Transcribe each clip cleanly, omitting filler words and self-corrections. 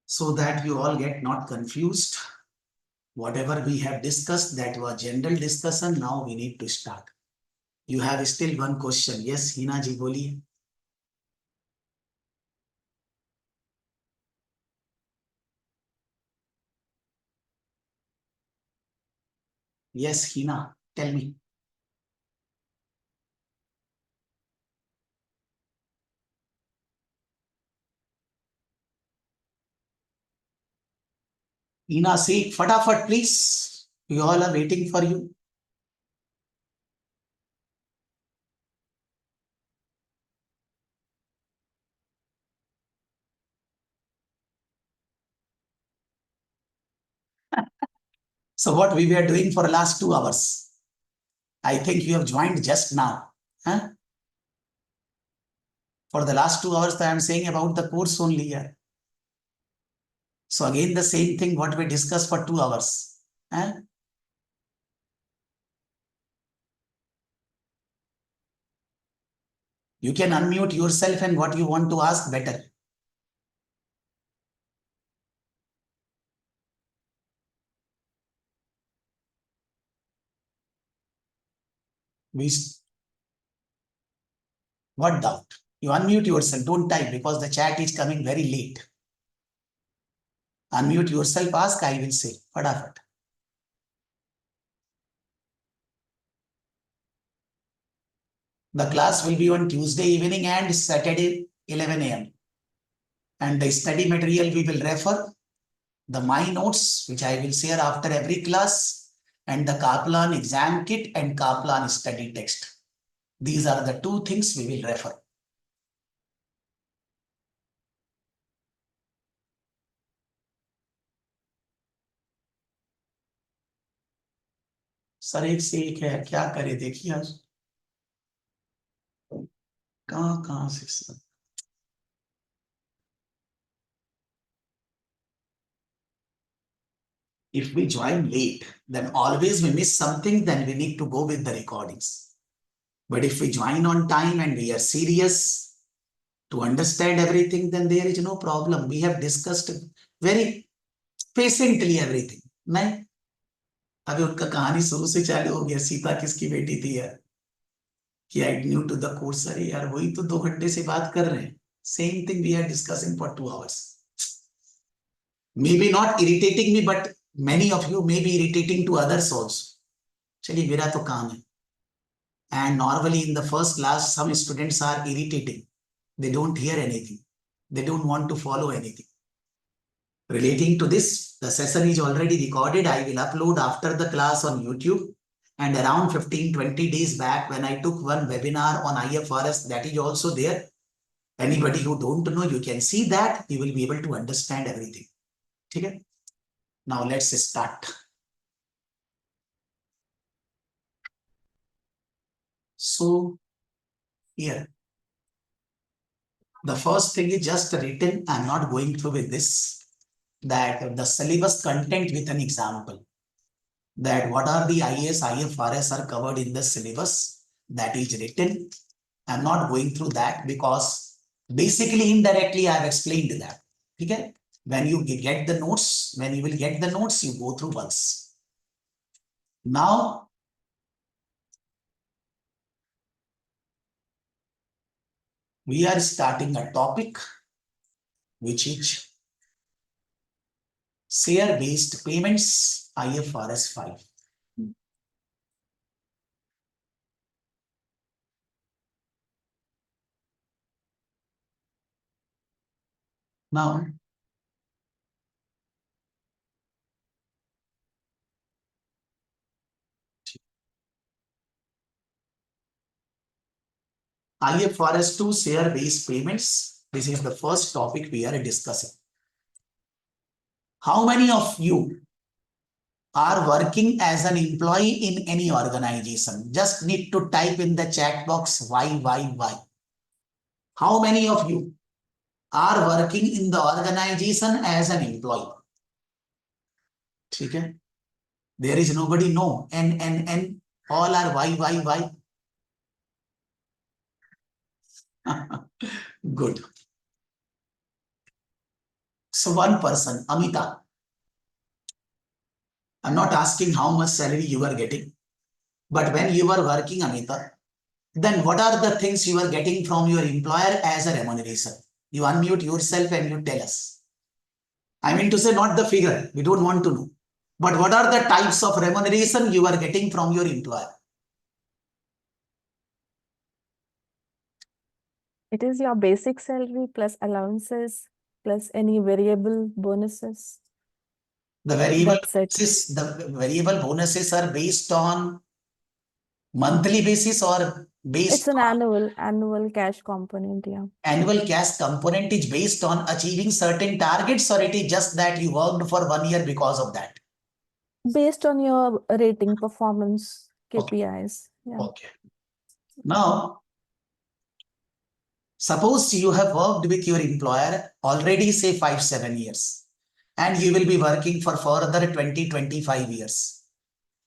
so that you all get not confused. Whatever we have discussed, that was general discussion. Now we need to start. You have still one question. Yes, Hina ji, boliye. Yes, Hina, tell me. Hina, say fatafat, please. We all are waiting for you. So what we were doing for the last 2 hours? I think you have joined just now. Huh? For the last 2 hours, I am saying about the course only here. So again, the same thing what we discussed for 2 hours. Huh? You can unmute yourself and what you want to ask better. What doubt? You unmute yourself. Don't type because the chat is coming very late. Unmute yourself. Ask. I will say. Fatafat. The class will be on Tuesday evening and Saturday 11 a.m. And the study material we will refer the my notes, which I will share after every class, and the 𝐀𝐂𝐂𝐂 exam kit and 𝐂𝐂𝐂 study text. These are the two things we will refer. Sir एक से एक है, क्या करे देखिए आज कहाँ से sir. If we join late, then always we miss something, then we need to go with the recordings. But if we join on time and we are serious to understand everything, then there is no problem. We have discussed very patiently everything. नहीं अभी उनका कहानी शुरू से चालू हो गया. सीता किसकी बेटी थी यार, कि I knew to the course. अरे यार वही तो 2 घंटे से बात कर रहे हैं. Same thing we are discussing for 2 hours. Maybe not irritating me, but many of you may be irritating to others also. चलिए मेरा तो काम है. And normally in the first class, some students are irritating. They don't hear anything. They don't want to follow anything. Relating to this, the session is already recorded. I will upload after the class on YouTube. And around 15-20 days back, when I took one webinar on IFRS, that is also there. Anybody who don't know, you can see that. You will be able to understand everything. Okay? Now let's start. So here, the first thing is just written. I'm not going through with this. That the syllabus content with an example. That what are the IAS, IFRS are covered in the syllabus that is written. I'm not going through that because basically indirectly I have explained that. Okay? When you get the notes, you go through once. Now, we are starting a topic which is share-based payments, IFRS 5. Now, IFRS 2 share-based payments. This is the first topic we are discussing. How many of you are working as an employee in any organization? Just need to type in the chat box why. How many of you are working in the organization as an employee? Okay? There is nobody no. And all are why. Good. So one person, Amita, I'm not asking how much salary you are getting, but when you are working, Amita, then what are the things you are getting from your employer as a remuneration? You unmute yourself and you tell us. I mean to say, not the figure, we don't want to know. But what are the types of remuneration you are getting from your employer? It is your basic salary plus allowances plus any variable bonuses. The variable That's it. bonuses are based on monthly basis or based It's an on annual cash component, yeah. annual cash component is based on achieving certain targets, or it is just that you worked for 1 year because of that? Based on your rating, performance, Okay. KPIs. Yeah. Okay. Now, suppose you have worked with your employer already, say 5-7 years, and you will be working for further 20-25 years.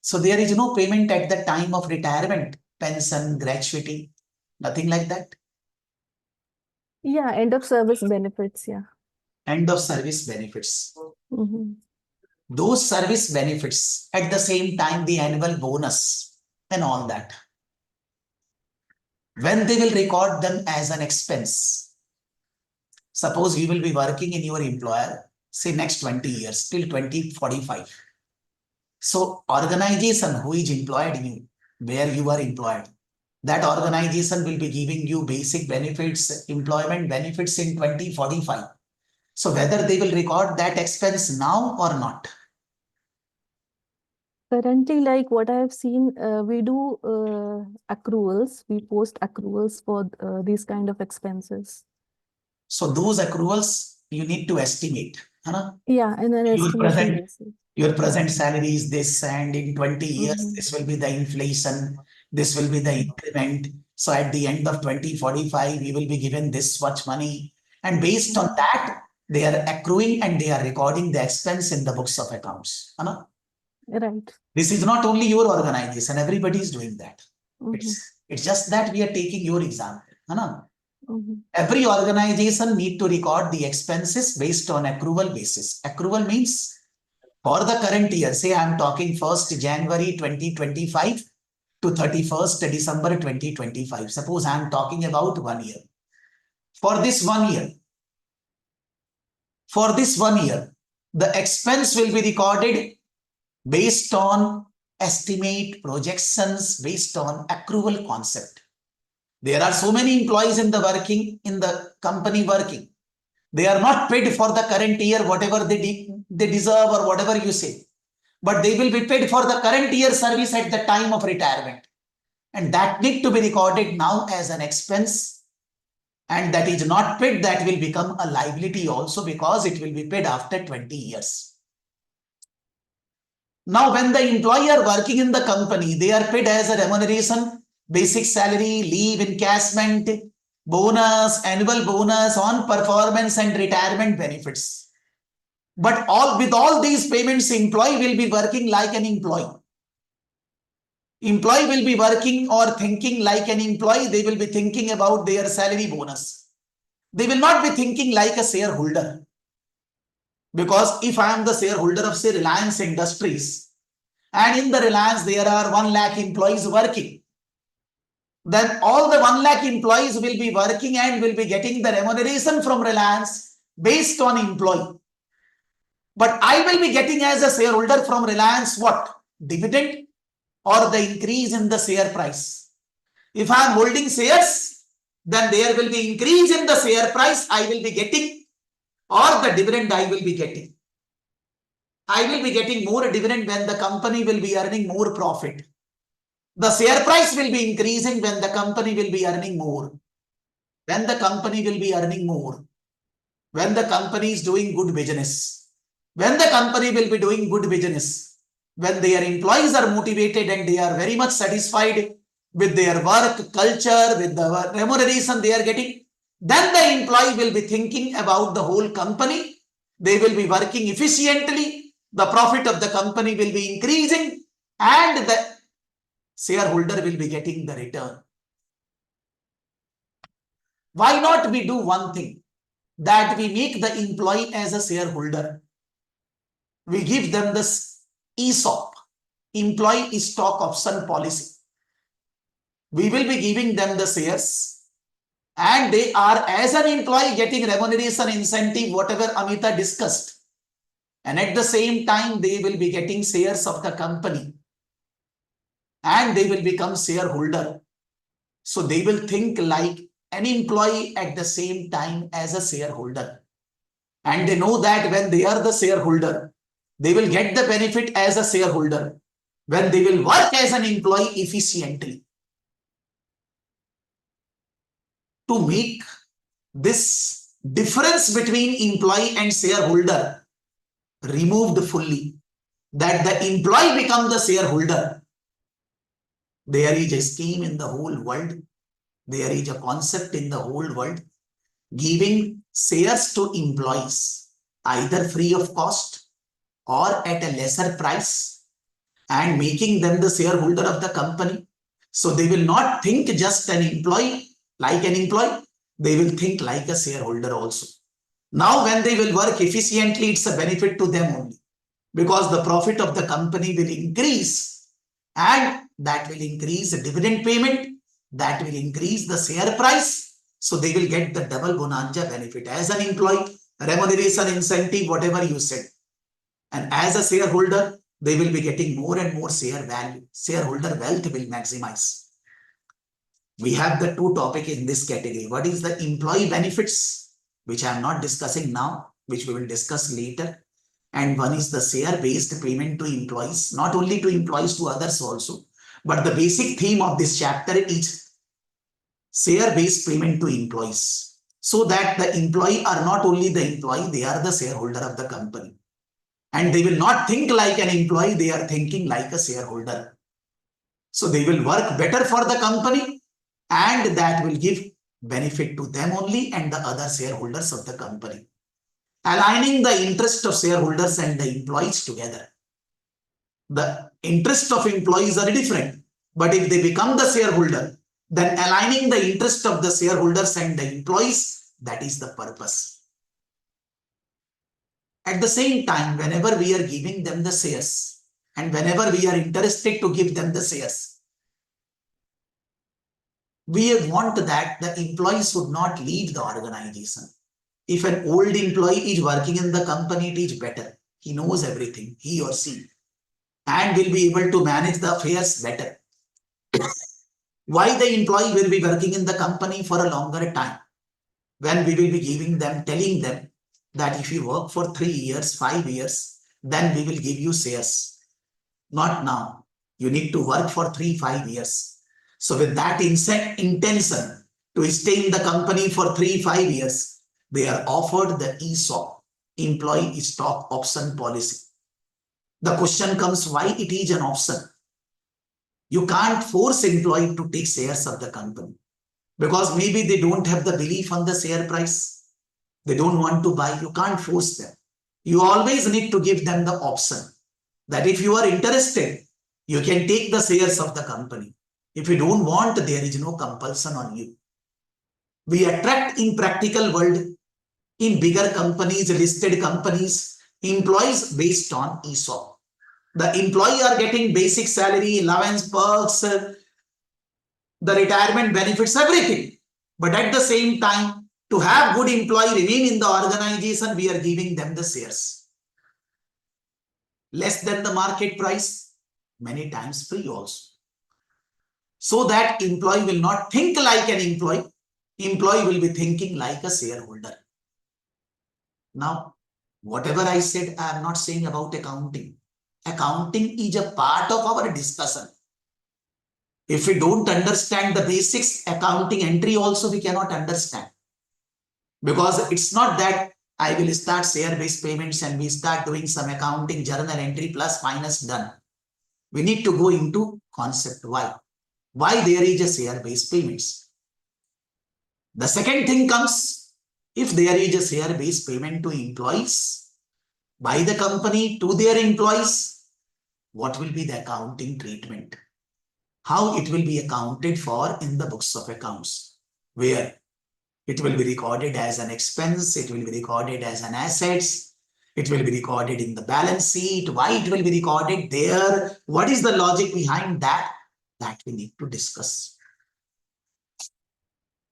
So there is no payment at the time of retirement, pension, gratuity, nothing like that. Yeah, end of service benefits, yeah. End of service benefits. Mm-hmm. Those service benefits, at the same time, the annual bonus and all that, when they will record them as an expense. Suppose you will be working in your employer, say next 20 years till 2045. So organization who is employed you, where you are employed, that organization will be giving you basic benefits, employment benefits in 2045. So whether they will record that expense now or not. Currently, like what I have seen, we do accruals. We post accruals for these kind of expenses. So those accruals you need to estimate. Yeah, and an Your estimation present, basis. your present salary is this, and in 20 years, Mm-hmm. this will be the inflation, this will be the increment. So at the end of 2045, we will be given this much money. And based on that, they are accruing and they are recording the expense in the books of accounts. Right. This is not only your organization, everybody is doing that. Mm-hmm. It's just that we are taking your example. Mm-hmm. Every organization need to record the expenses based on accrual basis. Accrual means for the current year, say I'm talking 1st January 2025 to 31st December 2025. Suppose I'm talking about 1 year. For this 1 year, the expense will be recorded based on estimate projections, based on accrual concept. There are so many employees in the company working. They are not paid for the current year, whatever they deserve or whatever you say. But they will be paid for the current year service at the time of retirement. And that need to be recorded now as an expense. And that is not paid, that will become a liability also, because it will be paid after 20 years. Now, when the employee are working in the company, they are paid as a remuneration, basic salary, leave encashment, bonus, annual bonus on performance and retirement benefits. But with all these payments, employee will be working like an employee. Employee will be working or thinking like an employee. They will be thinking about their salary bonus. They will not be thinking like a shareholder. Because if I am the shareholder of, say, Reliance Industries, and in the Reliance there are 1 lakh employees working, then all the 1 lakh employees will be working and will be getting the remuneration from Reliance based on employee. But I will be getting as a shareholder from Reliance what? Dividend or the increase in the share price. If I am holding shares, then there will be increase in the share price I will be getting, or the dividend I will be getting. I will be getting more dividend when the company will be earning more profit. The share price will be increasing when the company will be earning more. When the company will be earning more. When the company is doing good business. When the company will be doing good business. When their employees are motivated and they are very much satisfied with their work culture, with the remuneration they are getting, then the employee will be thinking about the whole company. They will be working efficiently. The profit of the company will be increasing and the shareholder will be getting the return. Why not we do one thing? that we make the employee as a shareholder. We give them this ESOP, employee stock option policy. We will be giving them the shares and they are as an employee getting remuneration incentive, whatever Amita discussed. And at the same time, they will be getting shares of the company and they will become shareholder. So they will think like an employee at the same time as a shareholder. And they know that when they are the shareholder, they will get the benefit as a shareholder when they will work as an employee efficiently. To make this difference between employee and shareholder removed fully, that the employee become the shareholder, there is a scheme in the whole world, there is a concept in the whole world, giving shares to employees either free of cost or at a lesser price and making them the shareholder of the company. So they will not think just an employee, like an employee, they will think like a shareholder also. Now when they will work efficiently, it's a benefit to them only because the profit of the company will increase and that will increase the dividend payment, that will increase the share price. So they will get the double bonanza benefit as an employee, remuneration incentive, whatever you said. And as a shareholder, they will be getting more and more share value. Shareholder wealth will maximize. We have the two topics in this category. What is the employee benefits, which I am not discussing now, which we will discuss later. And one is the share-based payment to employees, not only to employees, to others also. But the basic theme of this chapter is share-based payment to employees. So that the employee are not only the employee, they are the shareholder of the company. And they will not think like an employee, they are thinking like a shareholder. So they will work better for the company and that will give benefit to them only and the other shareholders of the company. Aligning the interest of shareholders and the employees together. The interest of employees are different, but if they become the shareholder, then aligning the interest of the shareholders and the employees, that is the purpose. At the same time, whenever we are giving them the shares and whenever we are interested to give them the shares, we want that the employees should not leave the organization. If an old employee is working in the company, it is better. He knows everything, he or she, and will be able to manage the affairs better. Why the employee will be working in the company for a longer time? When we will be giving them, telling them that if you work for 3 years, 5 years, then we will give you shares. Not now. You need to work for 3-5 years. So with that intention to stay in the company for 3-5 years, they are offered the ESOP, employee stock option policy. The question comes, why it is an option? You can't force employee to take shares of the company because maybe they don't have the belief on the share price. They don't want to buy. You can't force them. You always need to give them the option that if you are interested, you can take the shares of the company. If you don't want, there is no compulsion on you. We attract in practical world, in bigger companies, listed companies, employees based on ESOP. The employee are getting basic salary, allowance, perks, the retirement benefits, everything. But at the same time, to have good employee remain in the organization, we are giving them the shares. Less than the market price, many times free also. So that employee will not think like an employee will be thinking like a shareholder. Now, whatever I said, I am not saying about accounting. Accounting is a part of our discussion. If we don't understand the basics, accounting entry also we cannot understand. Because it's not that I will start share-based payments and we start doing some accounting journal entry plus minus done. We need to go into concept. Why? Why there is a share-based payments? The second thing comes, if there is a share-based payment to employees by the company to their employees, what will be the accounting treatment? How it will be accounted for in the books of accounts? Where It will be recorded as an expense. It will be recorded as an assets. It will be recorded in the balance sheet. Why it will be recorded there? What is the logic behind that? That we need to discuss.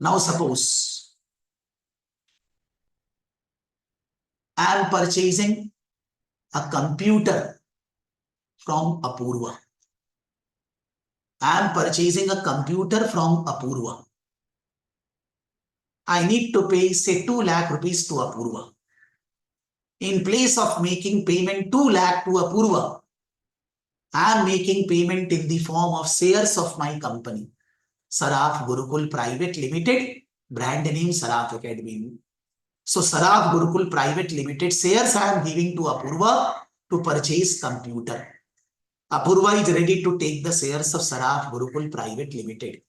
Now suppose I am purchasing a computer from Apurva. I am purchasing a computer from Apurva. I need to pay, say, 2 lakh rupees to Apurva. In place of making payment 2 lakh to Apurva, I am making payment in the form of shares of my company, Saraf Gurukul Private Limited, brand name Saraf Academy. So Saraf Gurukul Private Limited shares I am giving to Apurva to purchase computer. Apurva is ready to take the shares of Saraf Gurukul Private Limited.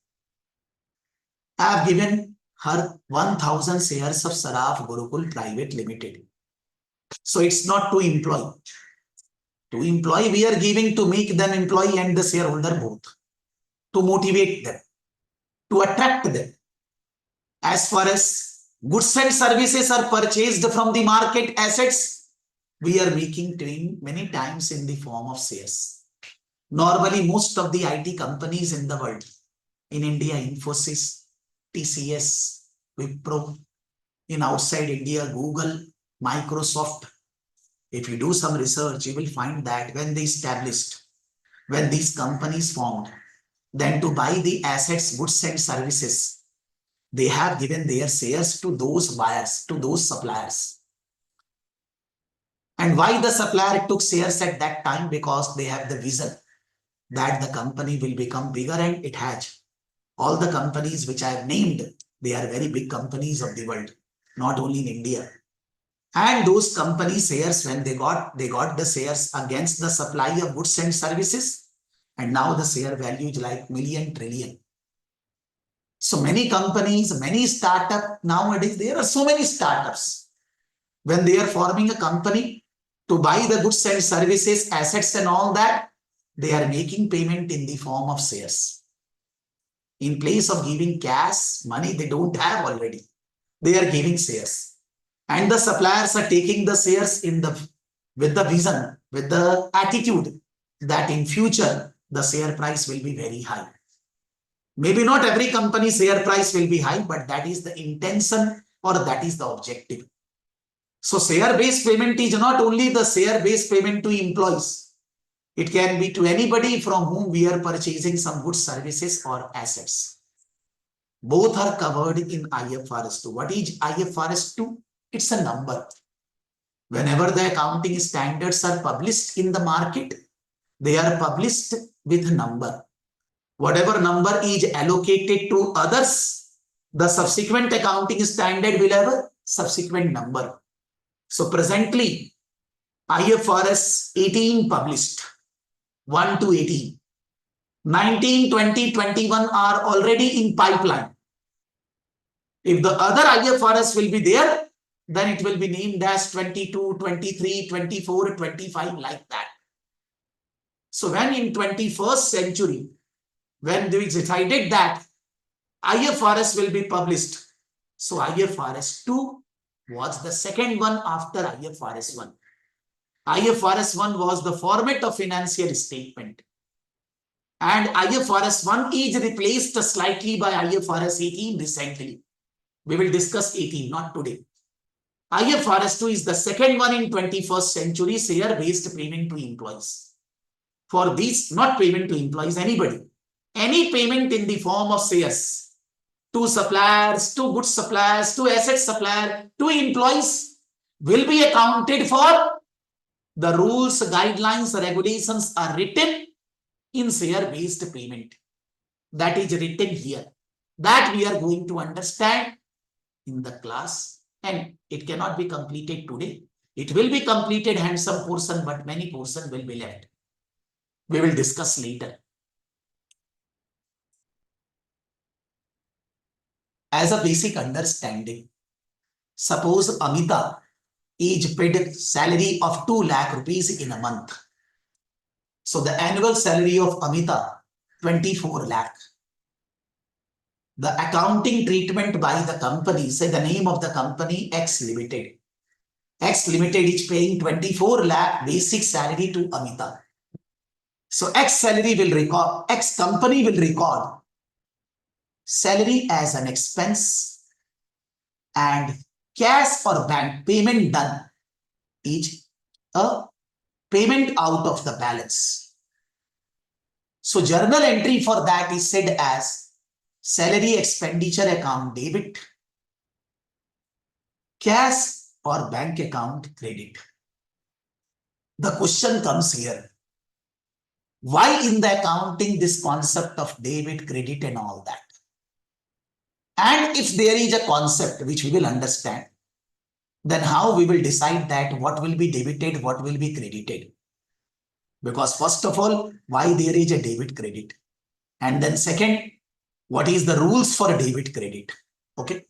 I have given her 1000 shares of Saraf Gurukul Private Limited. So it's not to employ. To employ, we are giving to make them employee and the shareholder both. To motivate them, to attract them. As far as goods and services are purchased from the market assets, we are making claim many times in the form of shares. Normally, most of the IT companies in the world, in India, Infosys, TCS, Wipro, in outside India, Google, Microsoft. If you do some research, you will find that when they established, when these companies formed, then to buy the assets, goods and services, they have given their shares to those buyers, to those suppliers. And why the supplier took shares at that time? Because they have the vision that the company will become bigger, and it has. All the companies which I have named, they are very big companies of the world, not only in India. And those company shares, when they got the shares against the supply of goods and services, and now the share value is like million, trillion. So many companies, many startups nowadays, there are so many startups. When they are forming a company to buy the goods and services, assets and all that, they are making payment in the form of shares. In place of giving cash, money they don't have already, they are giving shares. And the suppliers are taking the shares with the vision, with the attitude that in future, the share price will be very high. Maybe not every company's share price will be high, but that is the intention or that is the objective. So share-based payment is not only the share-based payment to employees. It can be to anybody from whom we are purchasing some goods, services or assets. Both are covered in IFRS 2. What is IFRS 2? It's a number. Whenever the accounting standards are published in the market, they are published with a number. Whatever number is allocated to others, the subsequent accounting standard will have a subsequent number. So presently, IFRS 18 published, 1 to 18. 19, 20, 21 are already in pipeline. If the other IFRS will be there, then it will be named as 22, 23, 24, 25, like that. So when in 21st century, when we decided that IFRS will be published, so IFRS 2 was the second one after IFRS 1. IFRS 1 was the format of financial statement. And IFRS 1 is replaced slightly by IFRS 18 recently. We will discuss 18, not today. IFRS 2 is the second one in 21st century, share-based payment to employees. For these, not payment to employees, anybody. Any payment in the form of shares to suppliers, to goods suppliers, to asset supplier, to employees will be accounted for. The rules, guidelines, regulations are written in share-based payment. That is written here. That we are going to understand in the class, and it cannot be completed today. It will be completed handsome portion, but many portion will be left. We will discuss later. As a basic understanding, suppose Amita is paid salary of 2 lakh rupees in a month. So the annual salary of Amita, 24 lakh. the accounting treatment by the company, say the name of the company X Limited. X Limited is paying 24 lakh basic salary to Amita. So X salary will record, X company will record salary as an expense and cash or bank payment done is a payment out of the balance. So journal entry for that is said as salary expenditure account debit, cash or bank account credit. The question comes here. Why in the accounting this concept of debit, credit and all that? And if there is a concept which we will understand, then how we will decide that what will be debited, what will be credited? Because first of all, why there is a debit credit? And then second, what is the rules for debit credit? Okay.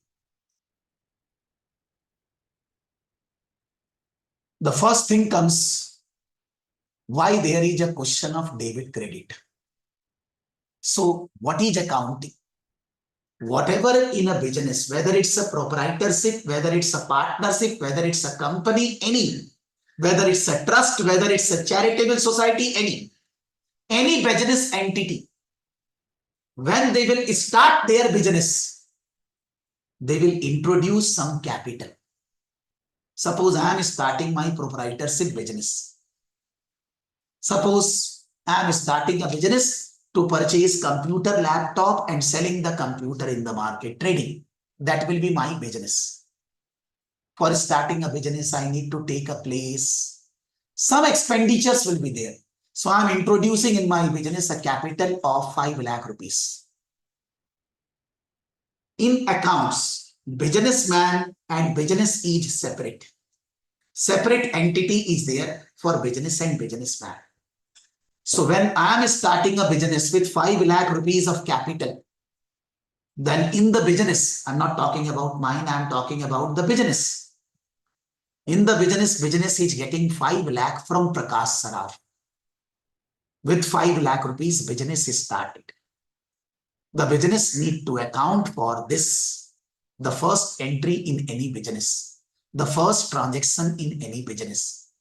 The first thing comes, why there is a question of debit credit? So what is accounting? Whatever in a business, whether it's a proprietorship, whether it's a partnership, whether it's a company, any, whether it's a trust, whether it's a charitable society, any business entity, when they will start their business, they will introduce some capital. Suppose I am starting my proprietorship business. Suppose I am starting a business to purchase computer, laptop and selling the computer in the market, trading. That will be my business. For starting a business, I need to take a place. Some expenditures will be there. So I am introducing in my business a capital of 5 lakh rupees. In accounts, businessman and business is separate. Separate entity is there for business and businessman. So when I am starting a business with 5 lakh rupees of capital, then in the business, I'm not talking about mine, I'm talking about the business. In the business is getting 5 lakh from Prakash Saraf. With 5 lakh rupees, business is started. The business need to account for this, the first entry in any business, the first transaction in any business,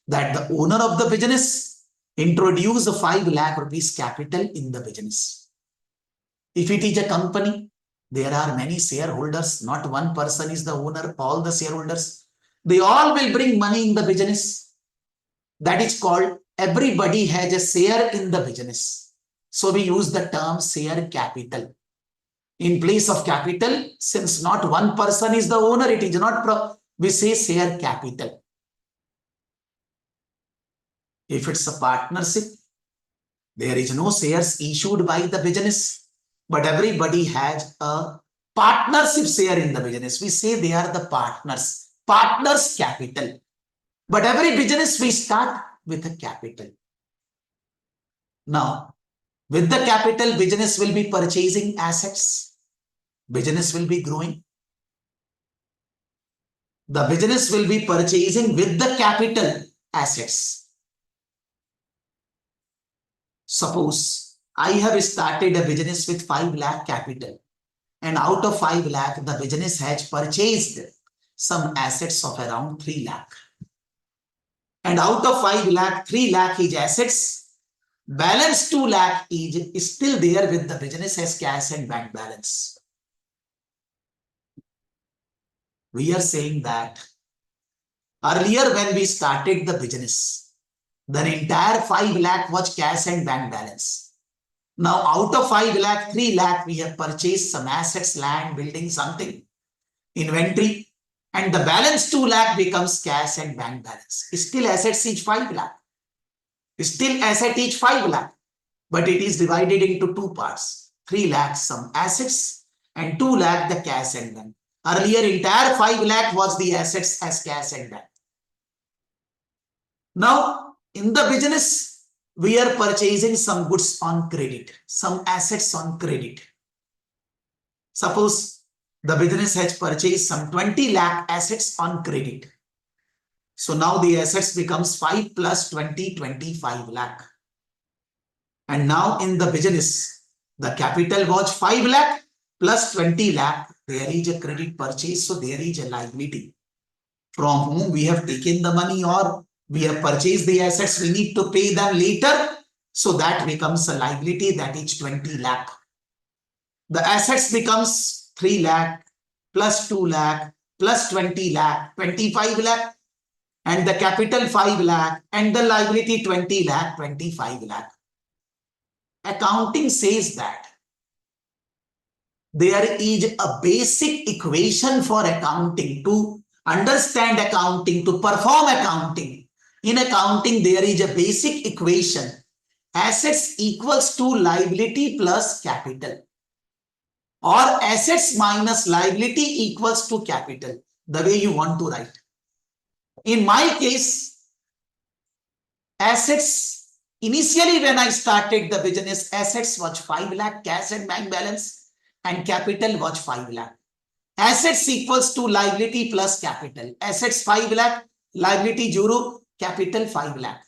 that the owner of the business introduce a 5 lakh rupees capital in the business. If it is a company, there are many shareholders, not one person is the owner, all the shareholders, they all will bring money in the business. That is called everybody has a share in the business. So we use the term share capital. In place of capital, since not one person is the owner, it is not, we say share capital. If it's a partnership, there is no shares issued by the business, but everybody has a partnership share in the business. We say they are the partners, partners capital. But every business we start with a capital. Now, with the capital, business will be purchasing assets. Business will be growing. The business will be purchasing with the capital assets. Suppose I have started a business with 5 lakh capital, and out of 5 lakh, the business has purchased some assets of around 3 lakh. And out of 5 lakh, 3 lakh is assets. Balance 2 lakh is still there with the business as cash and bank balance. We are saying that earlier when we started the business, the entire 5 lakh was cash and bank balance. Now out of 5 lakh, 3 lakh, we have purchased some assets, land, building, something, inventory, and the balance 2 lakh becomes cash and bank balance. Still assets is 5 lakh. Still asset is 5 lakh, but it is divided into 2 parts. 3 lakh some assets and 2 lakh the cash and bank. Earlier entire 5 lakh was the assets as cash and bank. Now in the business, we are purchasing some goods on credit, some assets on credit. Suppose the business has purchased some 20 lakh assets on credit. So now the assets becomes 5 plus 20, 25 lakh. And now in the business, the capital was 5 lakh plus 20 lakh, there is a credit purchase, so there is a liability. From whom we have taken the money or we have purchased the assets, we need to pay them later. So that becomes a liability, that is 20 lakh. The assets becomes 3 lakh plus 2 lakh plus 20 lakh, 25 lakh, and the capital 5 lakh and the liability 20 lakh, 25 lakh. Accounting says that there is a basic equation for accounting. To understand accounting, to perform accounting, in accounting there is a basic equation: assets equals to liability plus capital, or assets minus liability equals to capital, the way you want to write. In my case, assets, initially when I started the business, assets was 5 lakh cash and bank balance and capital was 5 lakh. Assets equals to liability plus capital. Assets 5 lakh, liability 0, capital 5 lakh.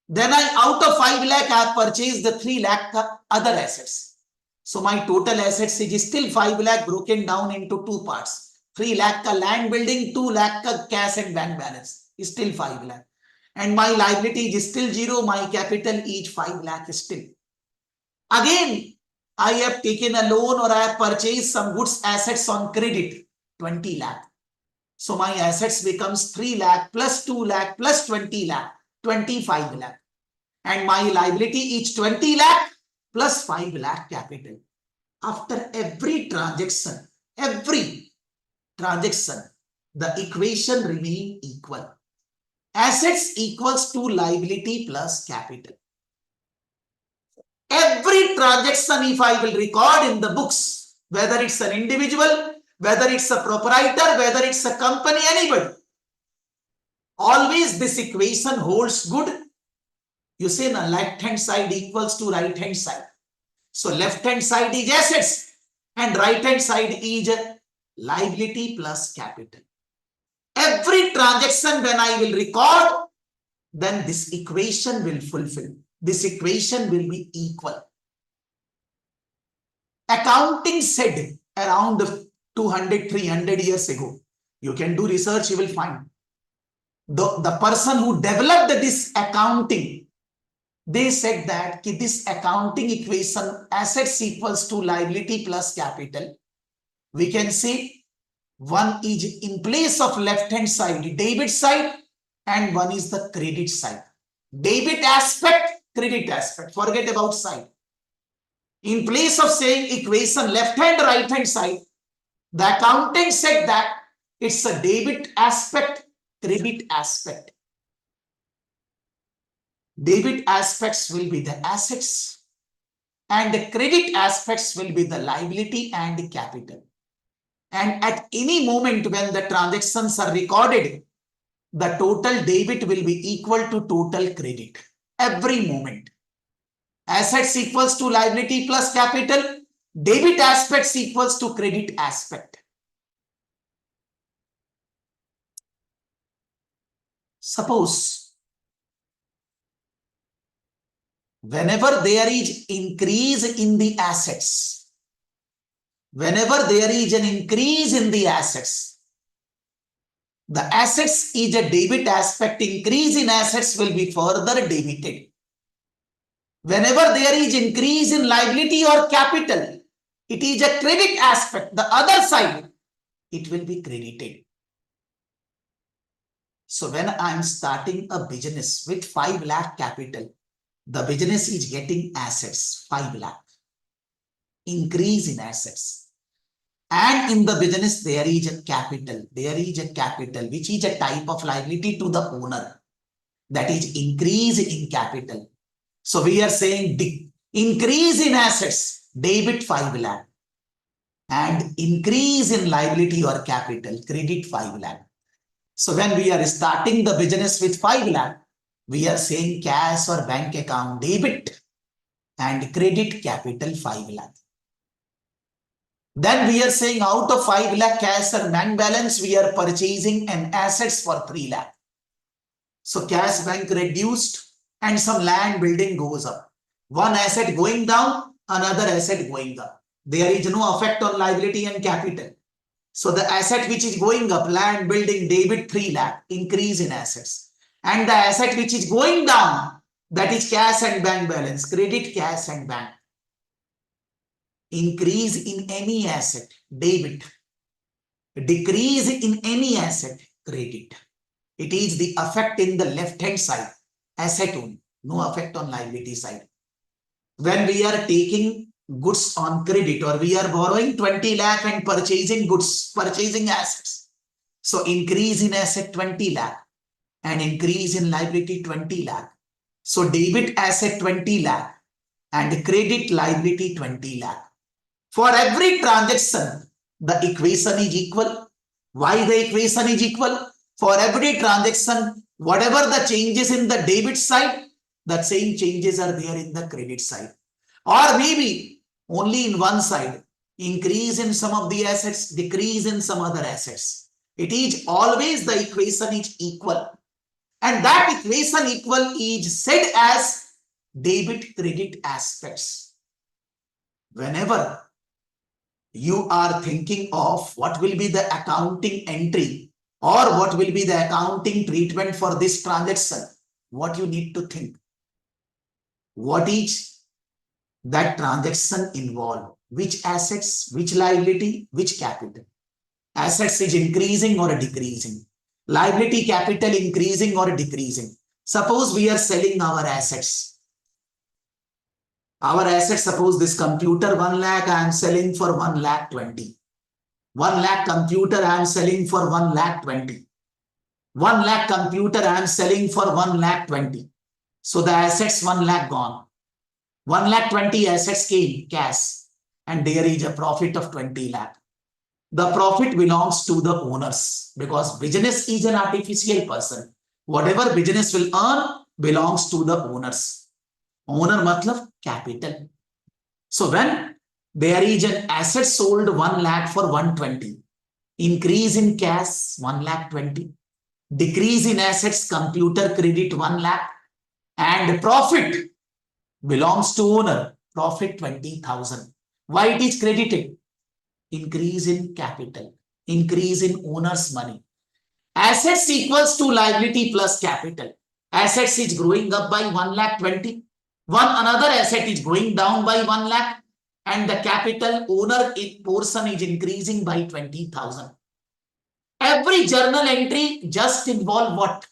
Then out of 5 lakh, I have purchased the 3 lakh other assets. So my total assets is still 5 lakh broken down into two parts. 3 lakh ka land building, 2 lakh ka cash and bank balance is still 5 lakh. And my liability is still 0, my capital is 5 lakh still. Again, I have taken a loan or I have purchased some goods assets on credit, 20 lakh. So my assets becomes 3 lakh plus 2 lakh plus 20 lakh, 25 lakh. And my liability is 20 lakh plus 5 lakh capital. After every transaction, the equation remain equal. Assets equals to liability plus capital. Every transaction, if I will record in the books, whether it's an individual, whether it's a proprietor, whether it's a company, anybody, always this equation holds good. You say the left hand side equals to right hand side. So left hand side is assets and right hand side is liability plus capital. Every transaction when I will record, then this equation will fulfill. This equation will be equal. Accounting said around 200, 300 years ago. You can do research, you will find. The person who developed this accounting, they said that this accounting equation, assets equals to liability plus capital, we can say one is in place of left hand side, debit side, and one is the credit side. Debit aspect, credit aspect, forget about side. In place of saying equation left hand, right hand side, the accountant said that it's a debit aspect, credit aspect. Debit aspects will be the assets and the credit aspects will be the liability and the capital. And at any moment when the transactions are recorded, the total debit will be equal to total credit. Every moment. Assets equals to liability plus capital. Debit aspects equals to credit aspect. Suppose whenever there is increase in the assets, whenever there is an increase in the assets, the assets is a debit aspect, increase in assets will be further debited. Whenever there is increase in liability or capital, it is a credit aspect, the other side, it will be credited. So when I am starting a business with 5 lakh capital, the business is getting assets, 5 lakh, increase in assets. And in the business, there is a capital, which is a type of liability to the owner. That is increase in capital. So we are saying increase in assets, debit 5 lakh. And increase in liability or capital, credit 5 lakh. So when we are starting the business with 5 lakh, we are saying cash or bank account debit and credit capital 5 lakh. Then we are saying out of 5 lakh cash or bank balance, we are purchasing an assets for 3 lakh. So cash bank reduced and some land building goes up. One asset going down, another asset going up. There is no effect on liability and capital. So the asset which is going up, land, building, debit 3 lakh, increase in assets. And the asset which is going down, that is cash and bank balance, credit, cash and bank. Increase in any asset, debit. Decrease in any asset, credit. It is the effect in the left-hand side, asset only, no effect on liability side. When we are taking goods on credit or we are borrowing 20 lakh and purchasing goods, purchasing assets. So increase in asset 20 lakh and increase in liability 20 lakh. So debit asset 20 lakh and credit liability 20 lakh. For every transaction, the equation is equal. Why the equation is equal? For every transaction, whatever the changes in the debit side, the same changes are there in the credit side. Or maybe only in one side, increase in some of the assets, decrease in some other assets. It is always the equation is equal. And that equation equal is said as debit credit aspects. Whenever you are thinking of what will be the accounting entry or what will be the accounting treatment for this transaction, what you need to think? What is that transaction involved? Which assets, which liability, which capital? Assets is increasing or decreasing? Liability capital increasing or decreasing? Suppose we are selling our assets. Our assets, suppose this computer 1 lakh I am selling for 1 lakh 20. 1 lakh computer I am selling for 1 lakh 20. 1 lakh computer I am selling for 1 lakh 20. So the assets 1 lakh gone. 1 lakh 20 assets came cash and there is a profit of 20 lakh. The profit belongs to the owners because business is an artificial person. Whatever business will earn belongs to the owners. Owner matlab capital. So when there is an asset sold 1 lakh for 120, increase in cash 1 lakh 20, decrease in assets computer credit 1 lakh, and profit belongs to owner, profit 20,000. Why it is credited? Increase in capital, increase in owner's money. Assets equals to liability plus capital. Assets is growing up by 1 lakh 20. Another asset is going down by 1 lakh and the capital owner portion is increasing by 20,000. Every journal entry just involve what?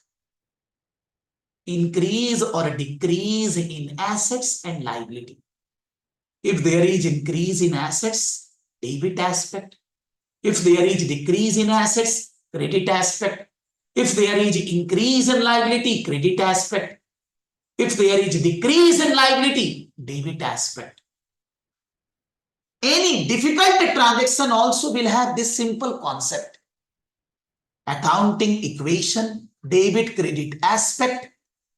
Increase or decrease in assets and liability. If there is increase in assets, debit aspect. If there is decrease in assets, credit aspect. If there is increase in liability, credit aspect. If there is decrease in liability, debit aspect. Any difficult transaction also will have this simple concept. Accounting equation, debit credit aspect,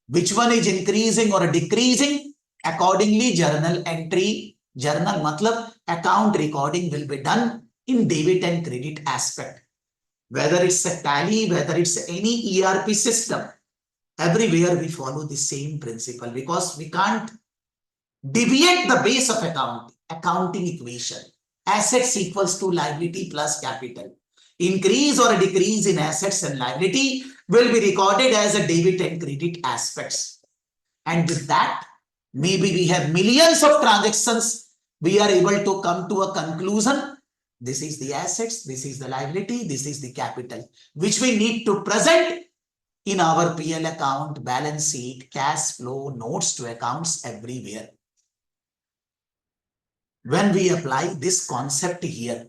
which one is increasing or decreasing, accordingly journal entry, journal matlab account recording will be done in debit and credit aspect. Whether it's a tally, whether it's any ERP system, everywhere we follow the same principle because we can't deviate the base of accounting equation. Assets equals to liability plus capital. Increase or decrease in assets and liability will be recorded as a debit and credit aspects. And with that, maybe we have millions of transactions. We are able to come to a conclusion. This is the assets, this is the liability, this is the capital, which we need to present in our PL account, balance sheet, cash flow, notes to accounts everywhere. When we apply this concept here,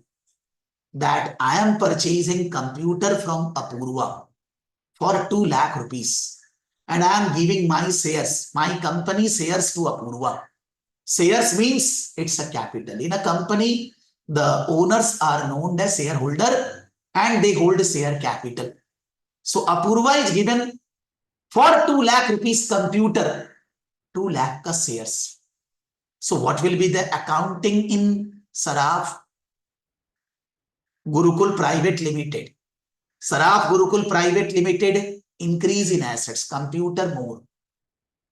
that I am purchasing computer from Apurva for 2 lakh rupees and I am giving my shares, my company shares to Apurva. Shares means it's a capital. In a company, the owners are known as shareholder and they hold share capital. So Apurva is given for 2 lakh rupees computer, 2 lakh ka shares. So what will be the accounting in Saraf Gurukul Private Limited? Saraf Gurukul Private Limited, increase in assets, computer more.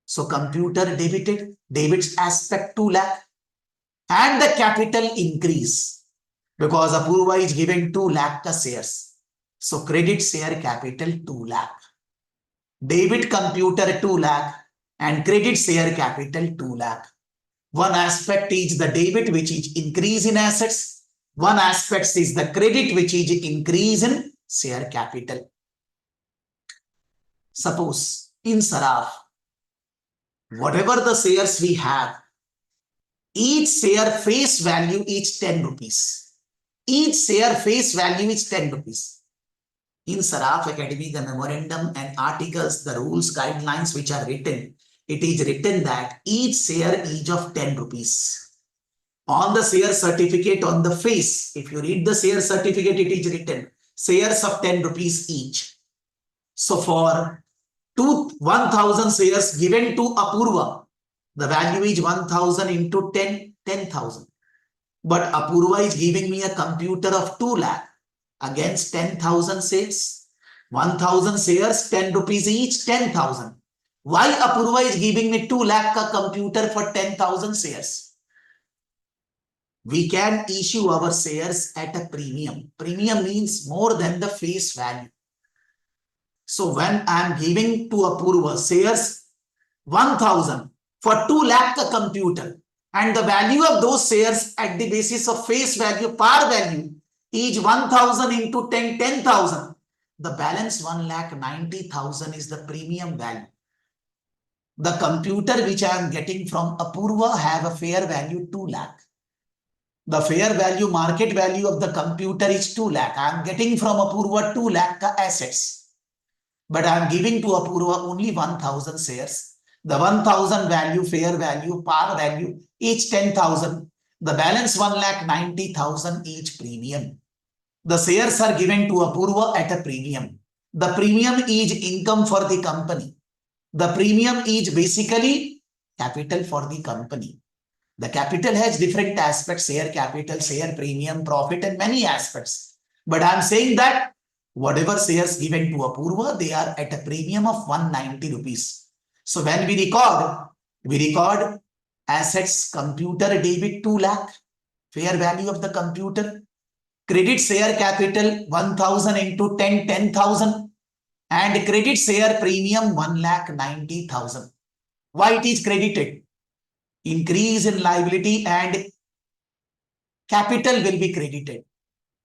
So computer debited, debits aspect 2 lakh. and the capital increase because Apurva is giving 2 lakh ka shares. So credit share capital 2 lakh. Debit computer 2 lakh and credit share capital 2 lakh. One aspect is the debit, which is increase in assets. One aspect is the credit, which is increase in share capital. Suppose in Saraf, whatever the shares we have, each share face value is 10 rupees. Each share face value is 10 rupees. In Saraf Academy, the memorandum and articles, the rules, guidelines which are written, it is written that each share is of 10 rupees. On the share certificate on the face, if you read the share certificate, it is written shares of 10 rupees each. So for 1,000 shares given to Apurva, the value is 1,000 into 10, 10,000. But Apurva is giving me a computer of 2 lakh against 10,000 shares. 1,000 shares, 10 rupees each, 10,000. Why Apurva is giving me 2 lakh ka computer for 10,000 shares? We can issue our shares at a premium. Premium means more than the face value. So when I am giving to Apurva shares 1,000 for 2 lakh ka computer, and the value of those shares at the basis of face value, par value, is 1,000 into 10, 10,000. The balance 1,90,000 is the premium value. The computer which I am getting from Apurva have a fair value 2 lakh. The fair value, market value of the computer is 2 lakh. I am getting from Apurva 2 lakh ka assets. But I am giving to Apurva only 1,000 shares. The 1,000 value, fair value, par value, each 10,000. The balance 1,90,000 each premium. The shares are given to Apurva at a premium. The premium is income for the company. The premium is basically capital for the company. The capital has different aspects, share capital, share premium, profit, and many aspects. But I'm saying that whatever shares given to Apurva, they are at a premium of 190 rupees. So when we record assets, computer debit 2 lakh, fair value of the computer, credit share capital 1,000 into 10, 10,000, and credit share premium 1,90,000. Why it is credited? Increase in liability and capital will be credited.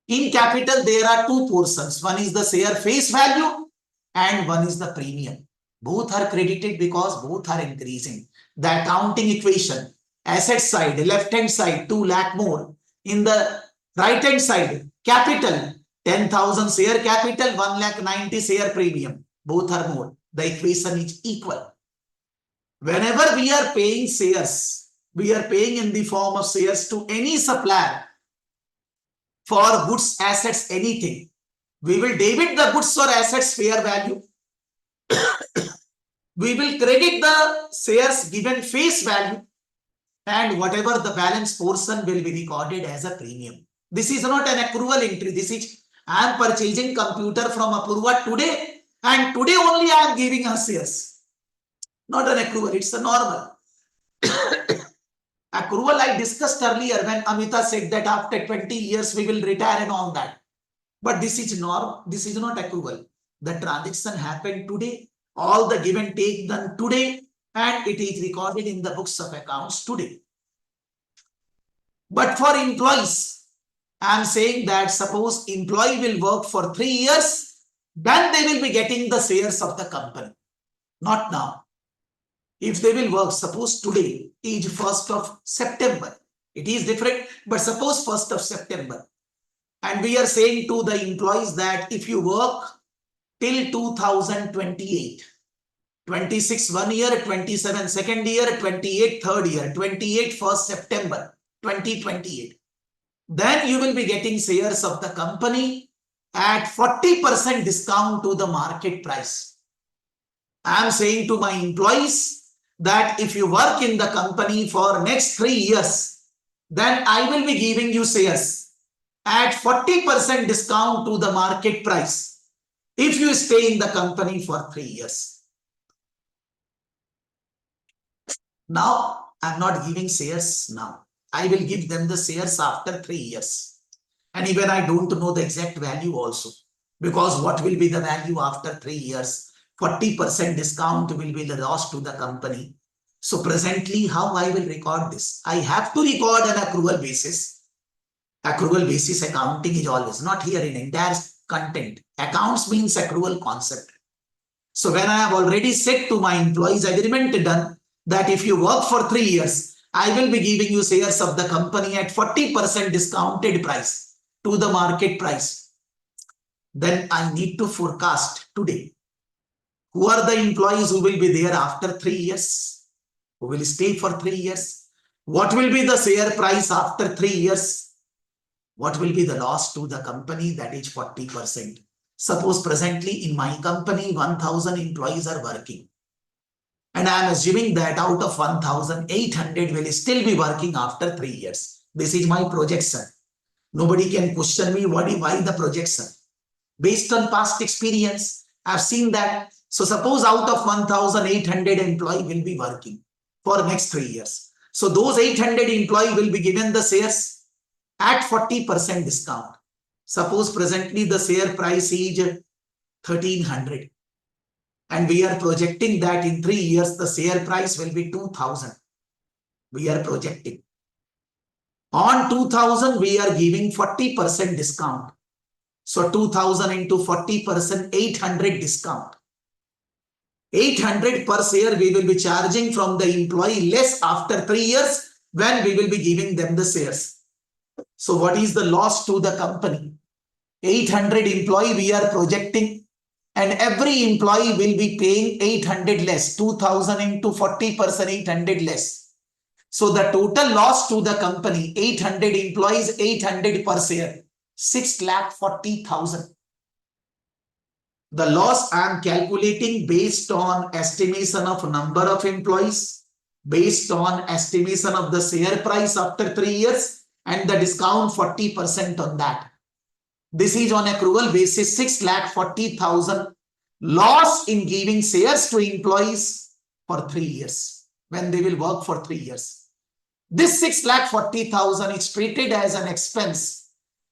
In capital, there are two portions. One is the share face value and one is the premium. Both are credited because both are increasing. The accounting equation, asset side, left hand side, 2 lakh more. In the right hand side, capital, 10,000 share capital, 1,90,000 share premium. Both are more. The equation is equal. Whenever we are paying shares, we are paying in the form of shares to any supplier for goods, assets, anything. We will debit the goods or assets fair value. We will credit the shares given face value, and whatever the balance portion will be recorded as a premium. This is not an accrual entry. This is, I am purchasing computer from Apurva today, and today only I am giving her shares. Not an accrual, it's a normal. Accrual I discussed earlier when Amita said that after 20 years we will retire and all that. But this is not accrual. The transaction happened today, all the give and take done today, and it is recorded in the books of accounts today. But for employees, I am saying that suppose employee will work for 3 years, then they will be getting the shares of the company. Not now. If they will work, suppose today is 1st of September. It is different, but suppose 1st of September. And we are saying to the employees that if you work till 2028, 26 1 year, 27 second year, 28 third year, 28 1st September 2028, then you will be getting shares of the company at 40% discount to the market price. I am saying to my employees that if you work in the company for next 3 years, then I will be giving you shares at 40% discount to the market price if you stay in the company for 3 years. Now, I'm not giving shares now. I will give them the shares after 3 years. And even I don't know the exact value also. Because what will be the value after 3 years? 40% discount will be the loss to the company. So presently, how I will record this? I have to record an accrual basis. Accrual basis accounting is always not here in entire content. Accounts means accrual concept. So when I have already said to my employees agreement done that if you work for 3 years, I will be giving you shares of the company at 40% discounted price to the market price. Then I need to forecast today. Who are the employees who will be there after 3 years? Who will stay for 3 years? What will be the share price after 3 years? What will be the loss to the company? That is 40%. Suppose presently in my company, 1,000 employees are working. And I am assuming that out of 1,800 will still be working after 3 years. This is my projection. Nobody can question me why the projection. Based on past experience, I have seen that. So suppose out of 1,800 employees will be working for next 3 years. So those 800 employees will be given the shares at 40% discount. Suppose presently the share price is 1,300. And we are projecting that in 3 years, the share price will be 2,000. We are projecting. On 2,000, we are giving 40% discount. So 2,000 into 40%, 800 discount. 800 per share we will be charging from the employee less after 3 years when we will be giving them the shares. So what is the loss to the company? 800 employee we are projecting, and every employee will be paying 800 less, 2,000 into 40%, 800 less. So the total loss to the company, 800 employees, 800 per share, 6,40,000. The loss I am calculating based on estimation of number of employees, based on estimation of the share price after 3 years, and the discount 40% on that. This is on accrual basis 6,40,000 loss in giving shares to employees for 3 years when they will work for 3 years. This 6,40,000 is treated as an expense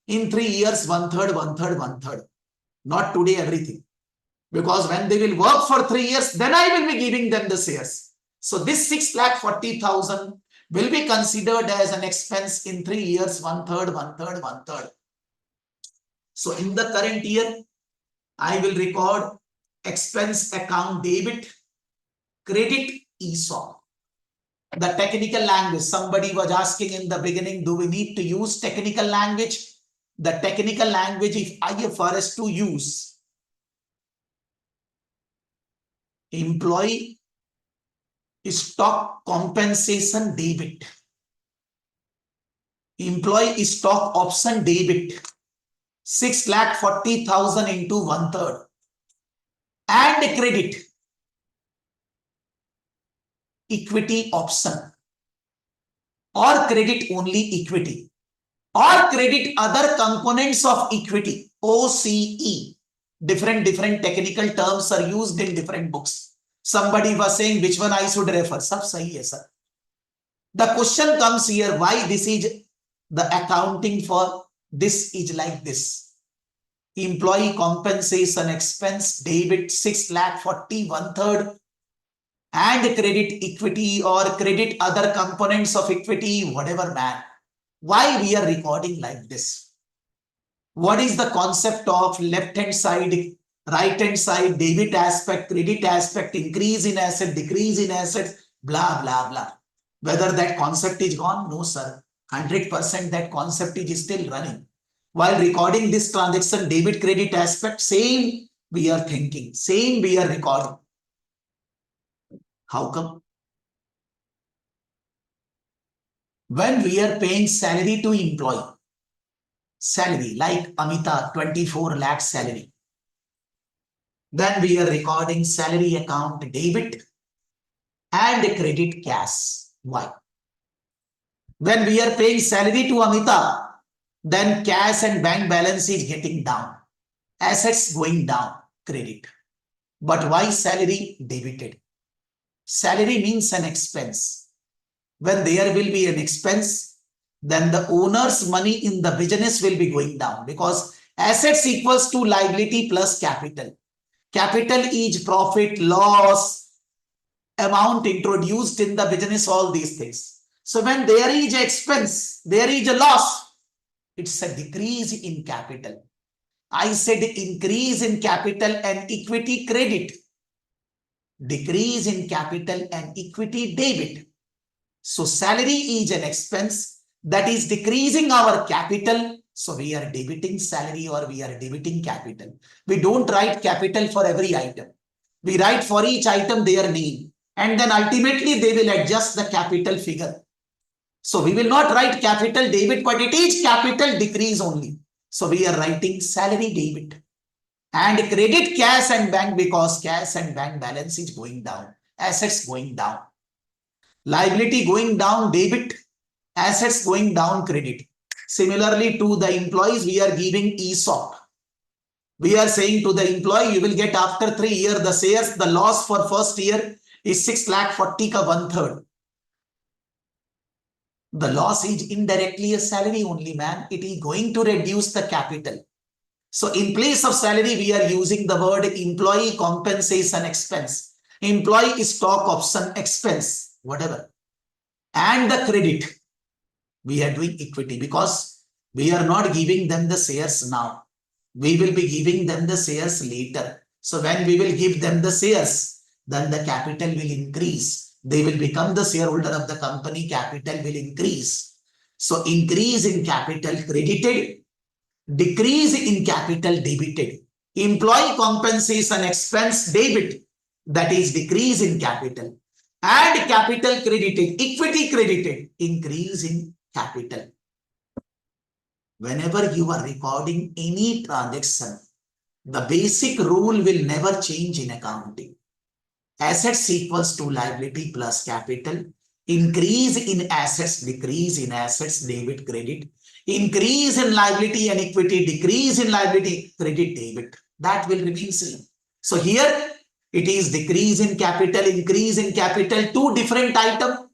in 3 years, 1/3, 1/3, 1/3. Not today everything. Because when they will work for 3 years, then I will be giving them the shares. So this 6,40,000 will be considered as an expense in 3 years, 1/3, 1/3, 1/3. So in the current year, I will record expense account debit, credit ESOP. The technical language, somebody was asking in the beginning, do we need to use technical language? The technical language if IFRS to use. Employee stock compensation debit. Employee stock option debit. 6,40,000 into 1/3. And credit. Equity option. Or credit only equity. Or credit other components of equity. OCE. Different technical terms are used in different books. Somebody was saying which one I should refer. Sab sahi hai, sir. The question comes here, why this is the accounting for this is like this. Employee compensation expense debit 6,40,000 1/3 and credit equity or credit other components of equity, whatever man. Why we are recording like this? What is the concept of left hand side, right hand side, debit aspect, credit aspect, increase in asset, decrease in assets, blah, blah, blah. Whether that concept is gone? No, sir. 100% that concept is still running. While recording this transaction, debit credit aspect, same we are thinking, same we are recording. How come? When we are paying salary to employee, salary like Amita, 24 lakh salary, then we are recording salary account debit and credit cash. Why? When we are paying salary to Amita, then cash and bank balance is getting down. Assets going down, credit. But why salary debited? Salary means an expense. When there will be an expense, then the owner's money in the business will be going down, because assets equals to liability plus capital. Capital is profit, loss, amount introduced in the business, all these things. So when there is an expense, there is a loss, it's a decrease in capital. I said increase in capital and equity credit, decrease in capital and equity debit. So salary is an expense that is decreasing our capital. So we are debiting salary or we are debiting capital. We don't write capital for every item. We write for each item their name, and then ultimately they will adjust the capital figure. So we will not write capital debit, but it is capital decrease only. So we are writing salary debit and credit cash and bank, because cash and bank balance is going down, assets going down. Liability going down, debit, assets going down, credit. Similarly to the employees, we are giving ESOP. We are saying to the employee, you will get after 3 years the shares, the loss for first year is 6,40,000 ka 1/3. The loss is indirectly a salary only, man. It is going to reduce the capital. So in place of salary, we are using the word employee compensation expense, employee stock option expense, whatever. And the credit, we are doing equity, because we are not giving them the shares now. We will be giving them the shares later. So when we will give them the shares, then the capital will increase. They will become the shareholder of the company, capital will increase. So increase in capital credited, decrease in capital debited. Employee compensation expense debit, that is decrease in capital. And capital credited, equity credited, increase in capital. Whenever you are recording any transaction, the basic rule will never change in accounting. Assets equals to liability plus capital. Increase in assets, decrease in assets, debit, credit. Increase in liability and equity, decrease in liability, credit, debit. That will remain same. So here it is decrease in capital, increase in capital, two different items.